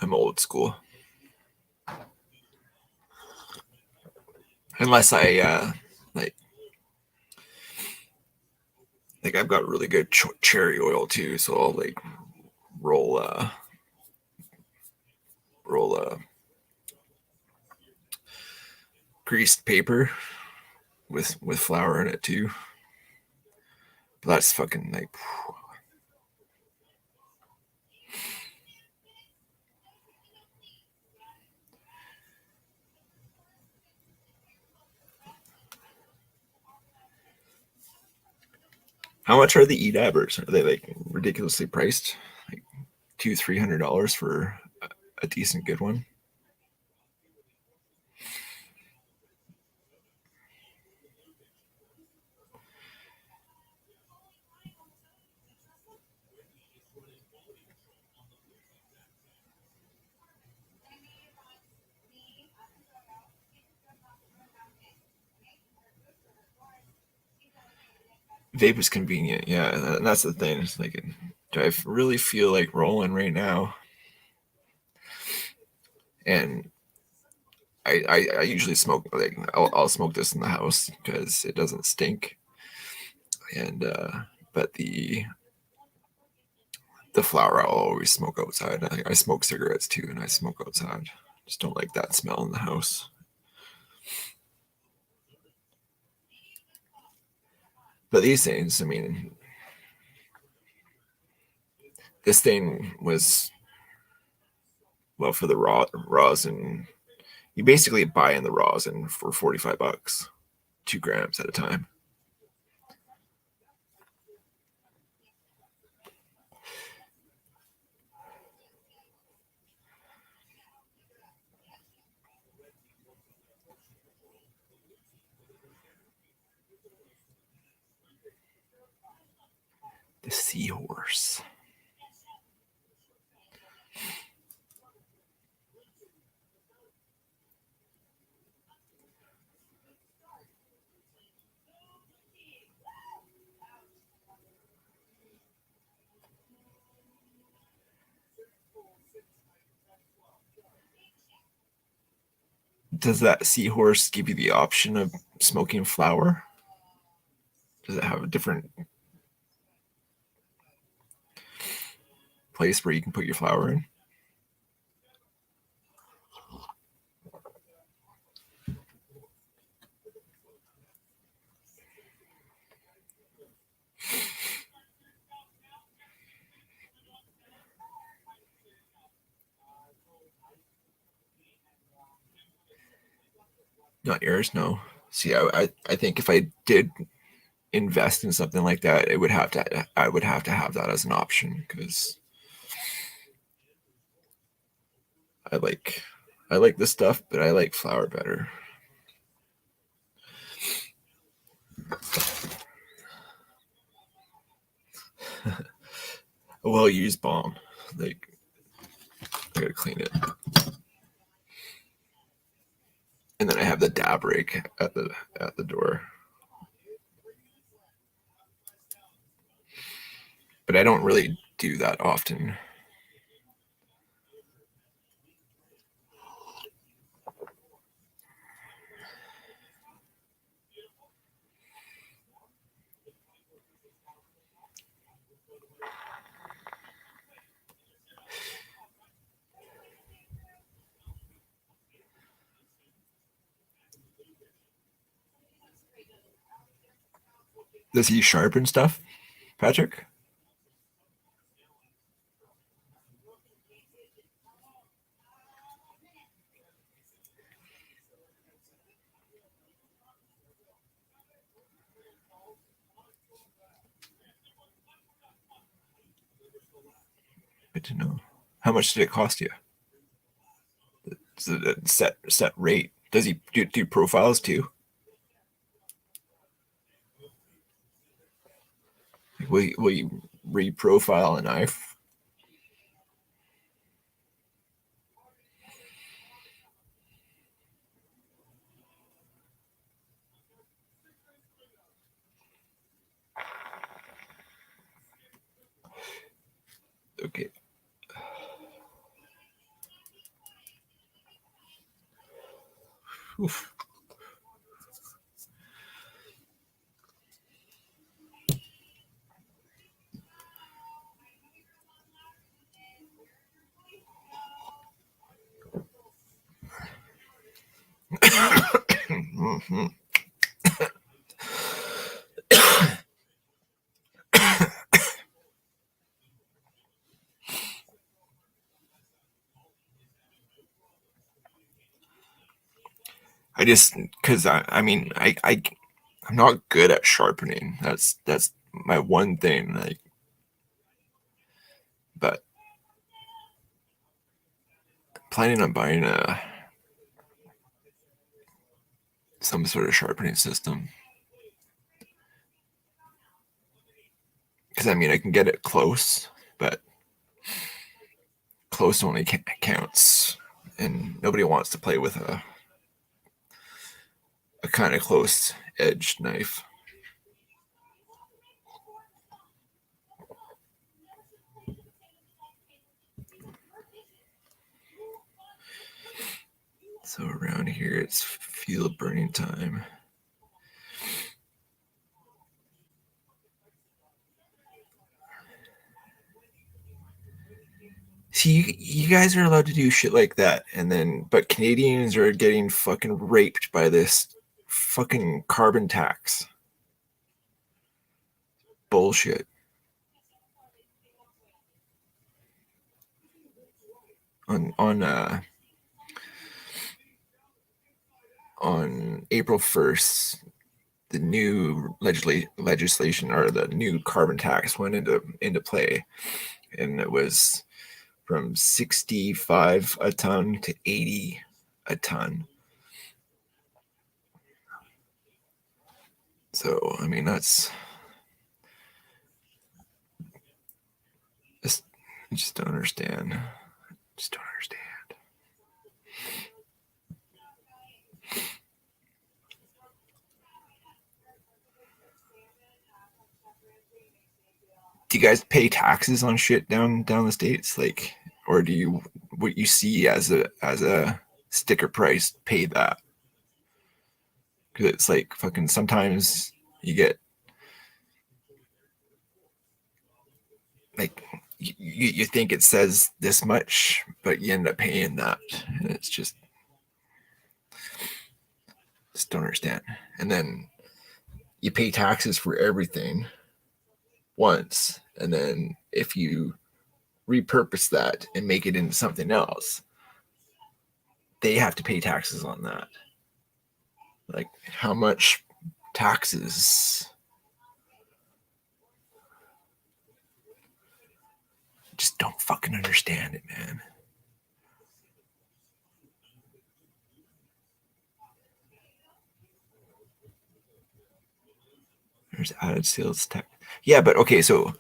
I'm old school. Unless I like I've got really good cherry oil too, so I'll like roll roll greased paper with flour in it too. But that's fucking like how much are the e-dabbers? Are they like ridiculously priced? Like $200-300 for a decent good one? Vape is convenient, yeah, and that's the thing. It's like, do I really feel like rolling right now? And I usually smoke like I'll smoke this in the house because it doesn't stink. And but the flower I'll always smoke outside. I smoke cigarettes too, and I smoke outside. Just don't like that smell in the house. But these things, I mean, this thing was well for the rosin. You basically buy in the rosin for $45, 2 grams at a time. The seahorse. Does that seahorse give you the option of smoking flower? Does it have a different place where you can put your flower in? Not yours, no. See, I think if I did invest in something like that, I would have to have that as an option because I like I like this stuff, but I like flower better. A well used bomb. Like I gotta clean it. And then I have the dab rake at the door. But I don't really do that often. Does he sharpen stuff, Patrick? Good to know. How much did it cost you? Is it a set rate? Does he do profiles too? Will you reprofile a knife? Oof. Mhm. I just because I mean I'm not good at sharpening. That's my one thing. Like, but I'm planning on buying some sort of sharpening system. Because I mean I can get it close, but close only counts, and nobody wants to play with a kind of close edged knife. So around here it's field burning time. See, you guys are allowed to do shit like that, and then but Canadians are getting fucking raped by this fucking carbon tax bullshit. On April 1st, the new legislation or the new carbon tax went into play, and it was from 65 a ton to 80 a ton. So I mean that's I just don't understand. Just don't understand. Do you guys pay taxes on shit down the states, like, or do you what you see as a sticker price pay that? Because it's like fucking sometimes you get like you think it says this much, but you end up paying that, and it's just don't understand. And then you pay taxes for everything once, and then if you repurpose that and make it into something else, they have to pay taxes on that. Like, how much taxes? Just don't fucking understand it, man. There's added sales tax. Yeah, but okay, so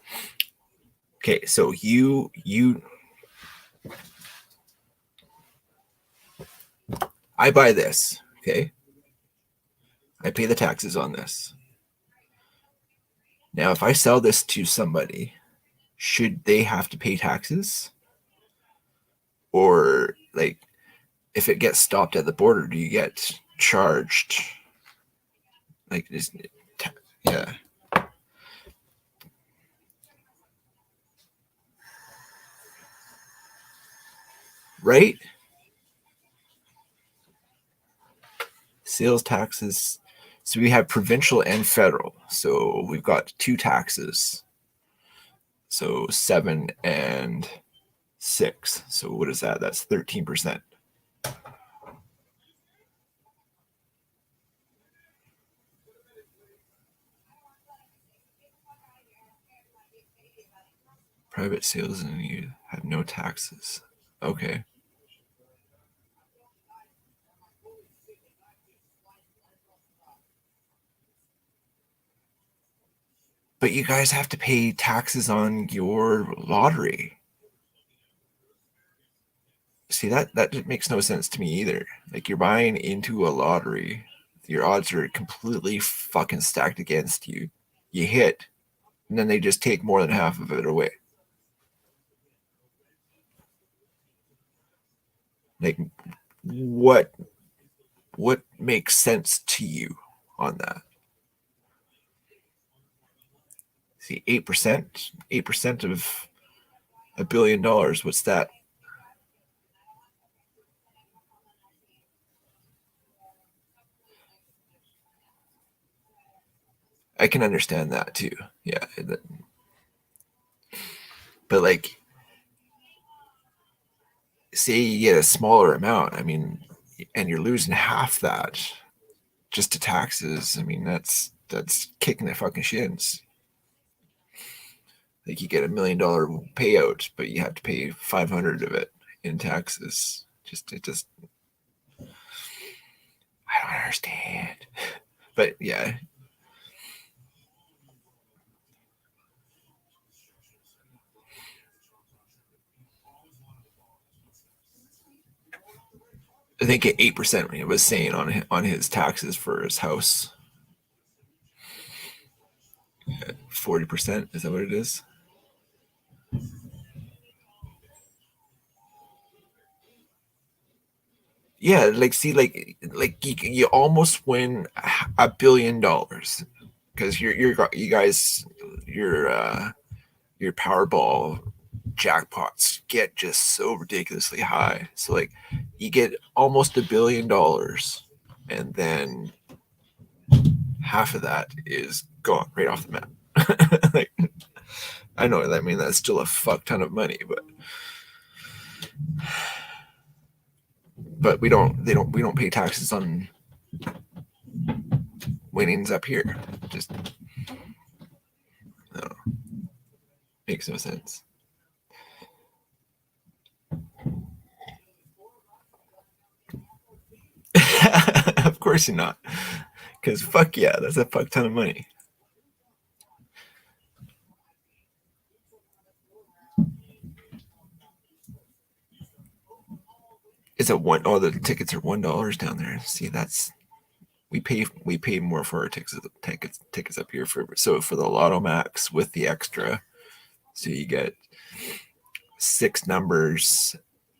you I buy this, okay? I pay the taxes on this. Now, if I sell this to somebody, should they have to pay taxes? Or like if it gets stopped at the border, do you get charged? Like yeah. Right? Sales taxes. So we have provincial and federal. So we've got two taxes. So 7 and 6. So what is that? That's 13%. Private sales and you have no taxes. Okay. But you guys have to pay taxes on your lottery. See, that makes no sense to me either. Like, you're buying into a lottery. Your odds are completely fucking stacked against you. You hit, and then they just take more than half of it away. Like, what What makes sense to you on that? See, 8%, 8% of $1 billion. What's that? I can understand that too. Yeah. But like, say you get a smaller amount, I mean, and you're losing half that just to taxes. I mean, that's kicking the fucking shins. Like you get $1 million payout, but you have to pay 500 of it in taxes. I don't understand. But yeah, I think at 8% when he was saying on his taxes for his house. 40%, is that what it is? Yeah, like see, like you almost win $1 billion because you guys your Powerball jackpots get just so ridiculously high. So like you get almost $1 billion, and then half of that is gone right off the map. Like, I know that. I mean, that's still a fuck ton of money, but we don't pay taxes on winnings up here. Just no, makes no sense. Of course you're not, because fuck yeah, that's a fuck ton of money. It's a one. Oh, the tickets are $1 down there. See, that's we pay more for our tickets up here for the Lotto Max with the extra. So you get 6 numbers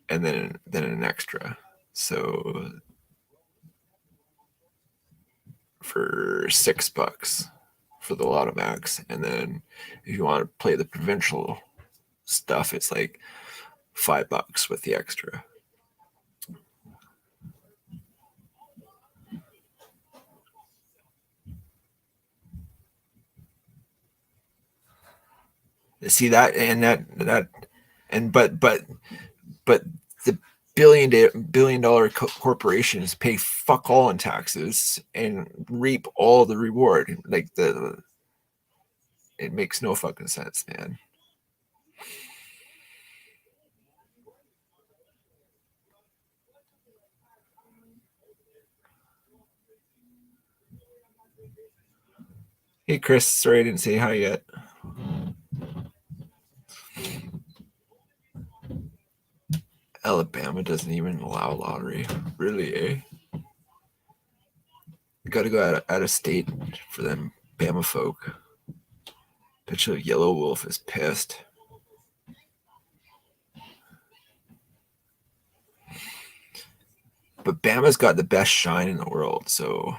and then an extra. So for $6 for the Lotto Max, and then if you want to play the provincial stuff, it's like $5 with the extra. See that and but the billion dollar corporations pay fuck all in taxes and reap all the reward. Like it makes no fucking sense, man. Hey Chris, sorry I didn't say hi yet. Alabama doesn't even allow lottery. Really, eh? You gotta go out of state for them Bama folk. Bet you Yellow Wolf is pissed. But Bama's got the best shine in the world, so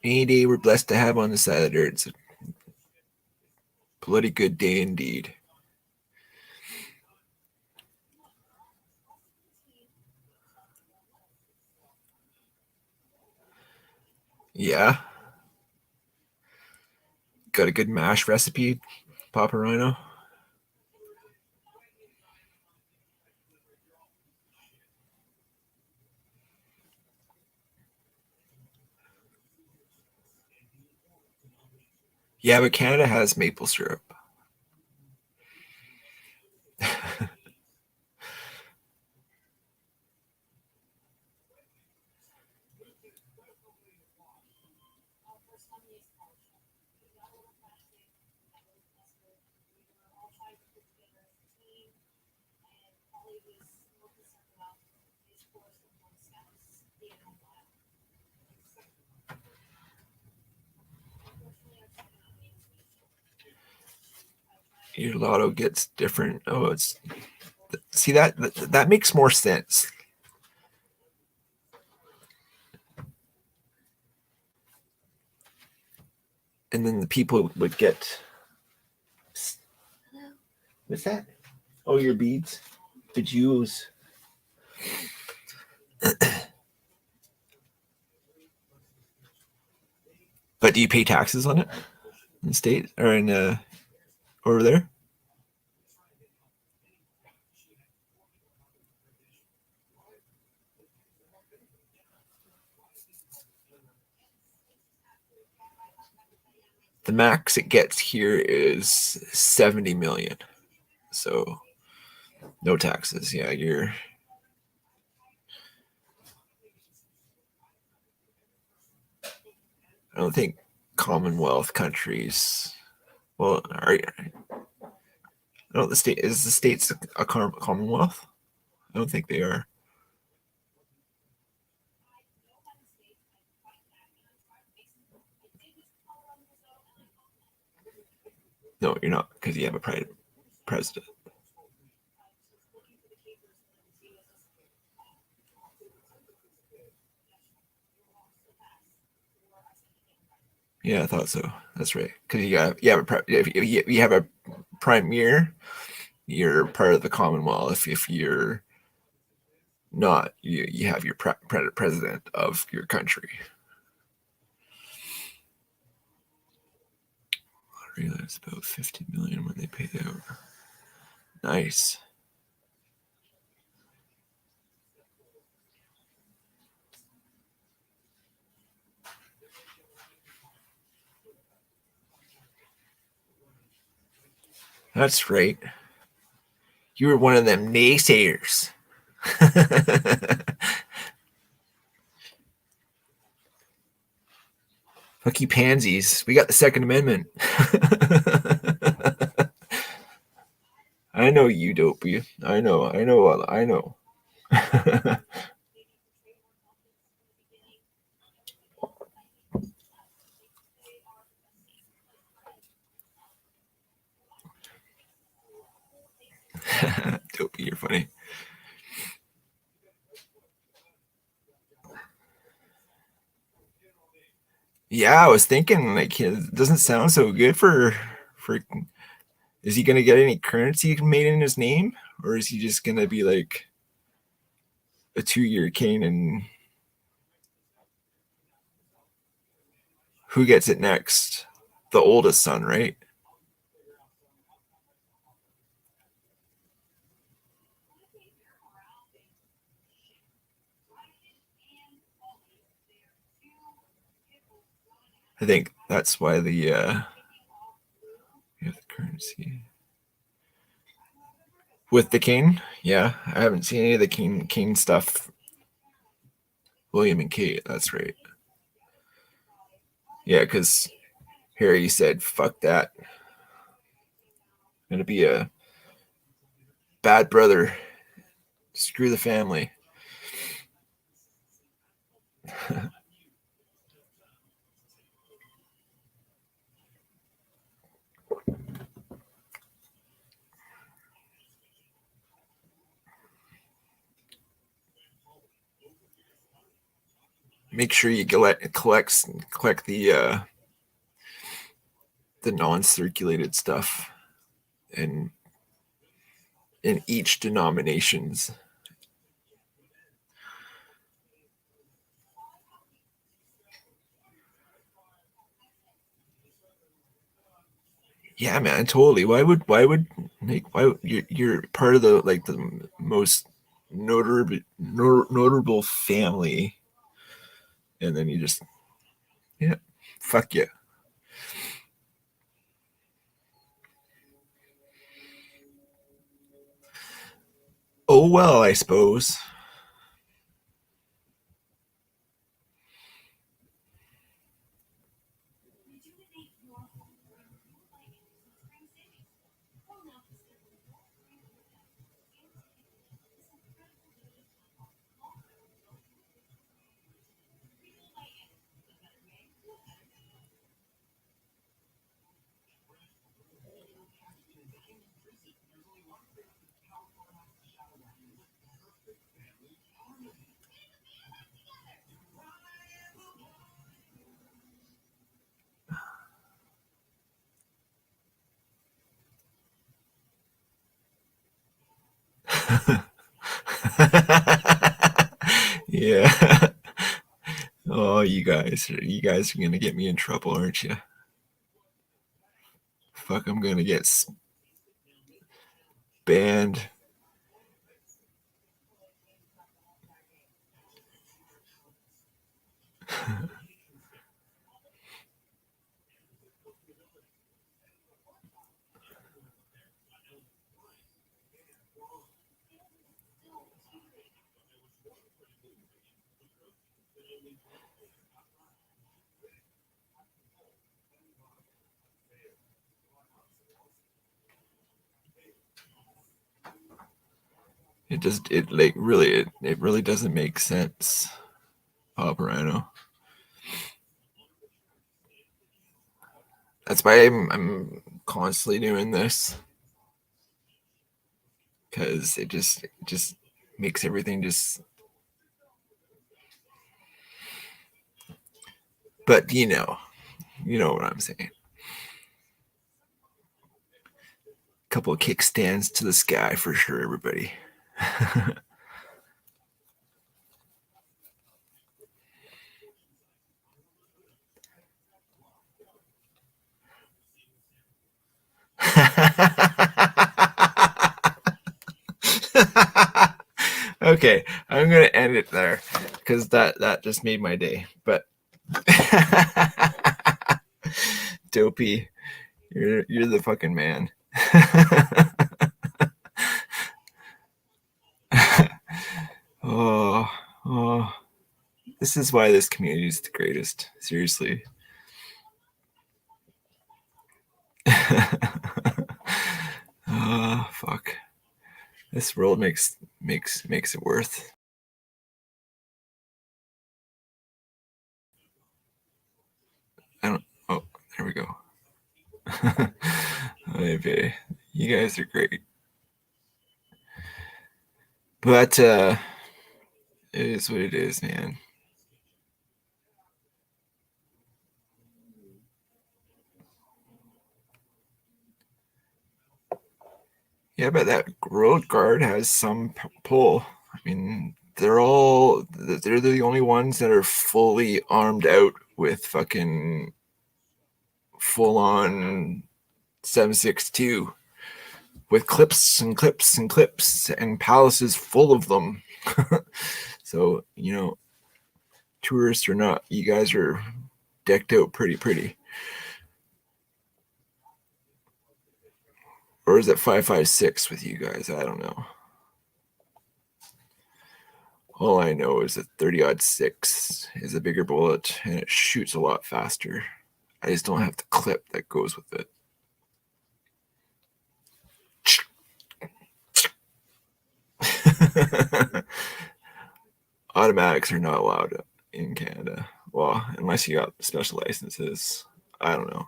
any day we're blessed to have on the side of the dirt. It's a bloody good day indeed. Yeah. Got a good mash recipe, Papa Rhino? Yeah, but Canada has maple syrup. Your lotto gets different. Oh, it's see that makes more sense. And then the people would get. What's that? Oh, your beads. The Jews. But do you pay taxes on it in the state or in over there? The max it gets here is 70 million. So no taxes. Yeah, you're. I don't think Commonwealth countries. Well, are I don't the state is the states a Commonwealth? I don't think they are. No, you're not because you have a private president. Yeah, I thought so. That's right. Because you have a premier, you're part of the Commonwealth. If you're not, you have your president of your country. I realize about 50 million when they pay out. Nice. That's right. You were one of them naysayers. Fuck you pansies. We got the Second Amendment. I know you dopey. I know. Dopey, you're funny. Yeah, I was thinking like it doesn't sound so good for. Is he gonna get any currency made in his name, or is he just gonna be like a 2-year cane and who gets it next? The oldest son, right? I think that's why the currency with the cane. Yeah, I haven't seen any of the cane stuff. William and Kate. That's right. Yeah, because Harry said, "Fuck that. I'm gonna be a bad brother. Screw the family." Make sure you collect the non-circulated stuff in each denominations. Yeah, man, totally. Why you're part of the like the most notable family, and then you just yeah, fuck you. Oh well, I suppose. Yeah. Oh, you guys are gonna get me in trouble, aren't you? Fuck, I'm gonna get banned. It really doesn't make sense, Paparino. That's why I'm constantly doing this, because it just makes everything just. But you know what I'm saying. Couple of kickstands to the sky for sure, everybody. Okay, I'm gonna end it there because that just made my day. But Dopey, you're the fucking man. Oh, oh, this is why this community is the greatest. Seriously. Oh, fuck. This world makes it worth. I don't. Oh, there we go. Maybe you guys are great, but it is what it is, man. Yeah, but that road guard has some pull. I mean, they're the only ones that are fully armed out with fucking full on 7.62 with clips and clips and clips and palaces full of them. So, tourists or not, you guys are decked out pretty. Or is it 5.56 with you guys? I don't know. All I know is that 30-06 is a bigger bullet and it shoots a lot faster. I just don't have the clip that goes with it. Automatics are not allowed in Canada. Well, unless you got special licenses. I don't know.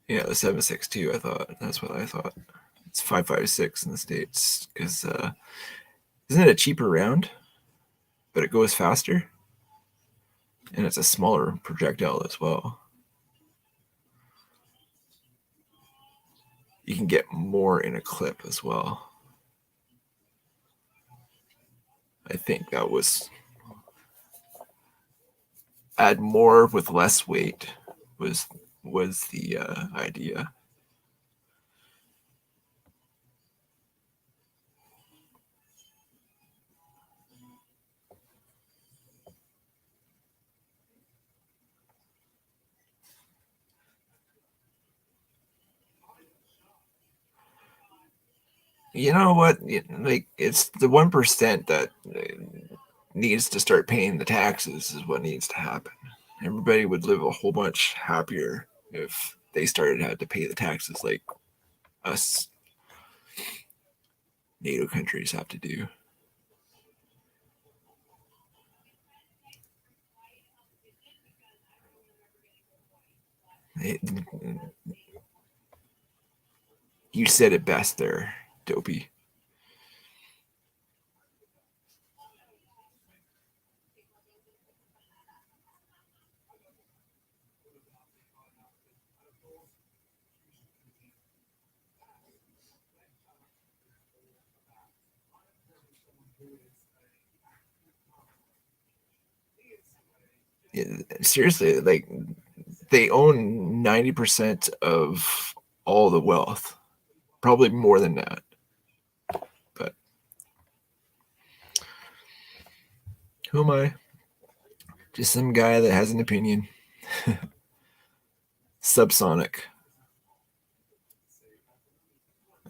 Yeah, the 7.62, I thought. That's what I thought. It's 5.56 in the States because isn't it a cheaper round? But it goes faster? And it's a smaller projectile as well. You can get more in a clip as well. I think that was add more with less weight was the idea. You know what? Like it's the 1% that needs to start paying the taxes is what needs to happen. Everybody would live a whole bunch happier if they started had to pay the taxes like us NATO countries have to do. You said it best there, Dopey. Seriously, like they own 90% of all the wealth, probably more than that. But who am I? Just some guy that has an opinion. Subsonic.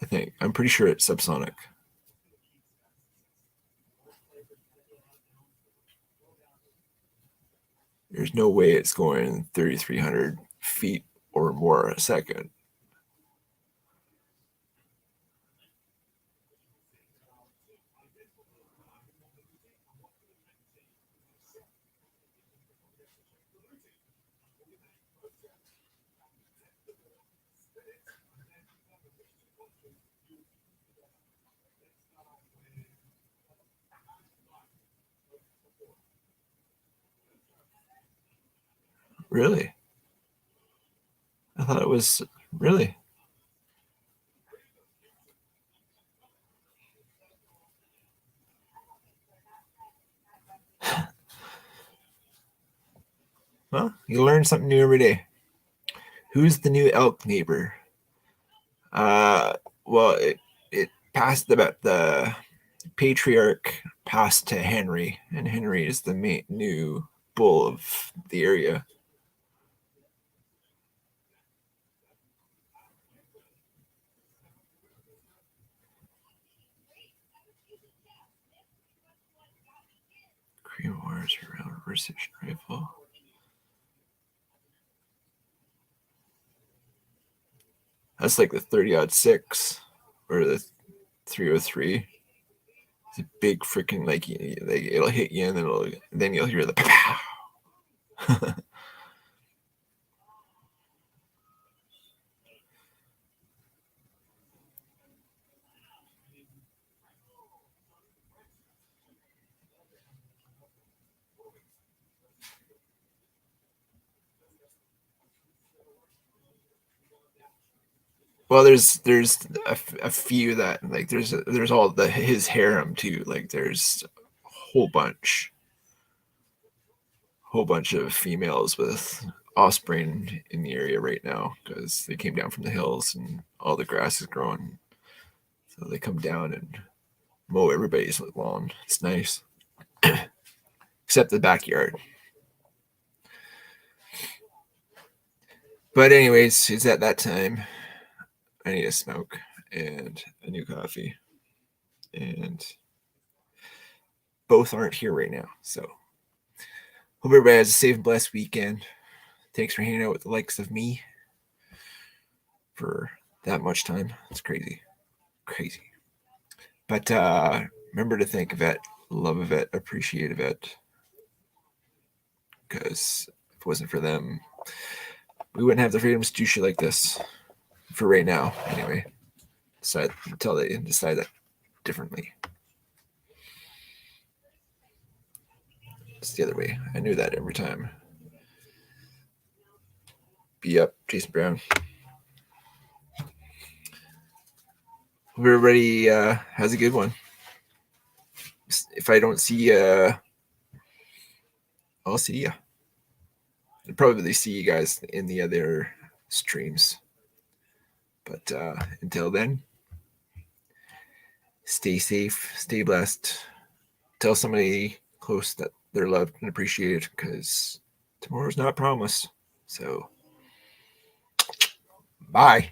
I think. I'm pretty sure it's subsonic. There's no way it's going 3,300 feet or more a second. Really? I thought it was really. Well, you learn something new every day. Who's the new elk neighbor? Well, it passed the patriarch passed to Henry, and Henry is the new bull of the area. Cream Wars around precision rifle. That's like the 30-06 or the 303. It's a big freaking like it'll hit you and then you'll hear the pow. Well, there's a few that like there's all his harem too. Like there's a whole bunch of females with offspring in the area right now because they came down from the hills and all the grass is growing. So they come down and mow everybody's lawn. It's nice, except the backyard. But anyways, it's at that time. I need a smoke and a new coffee. And both aren't here right now. So hope everybody has a safe and blessed weekend. Thanks for hanging out with the likes of me for that much time. It's crazy. Crazy. But remember to thank Yvette, love Yvette, appreciate Yvette. Because if it wasn't for them, we wouldn't have the freedoms to do shit like this. For right now, anyway. Until they decide that differently. It's the other way. I knew that every time. Be up, Jason Brown. Hope everybody has a good one. If I don't see you, I'll see you. I'll probably see you guys in the other streams. But until then, stay safe, stay blessed. Tell somebody close that they're loved and appreciated because tomorrow's not promised. So, bye.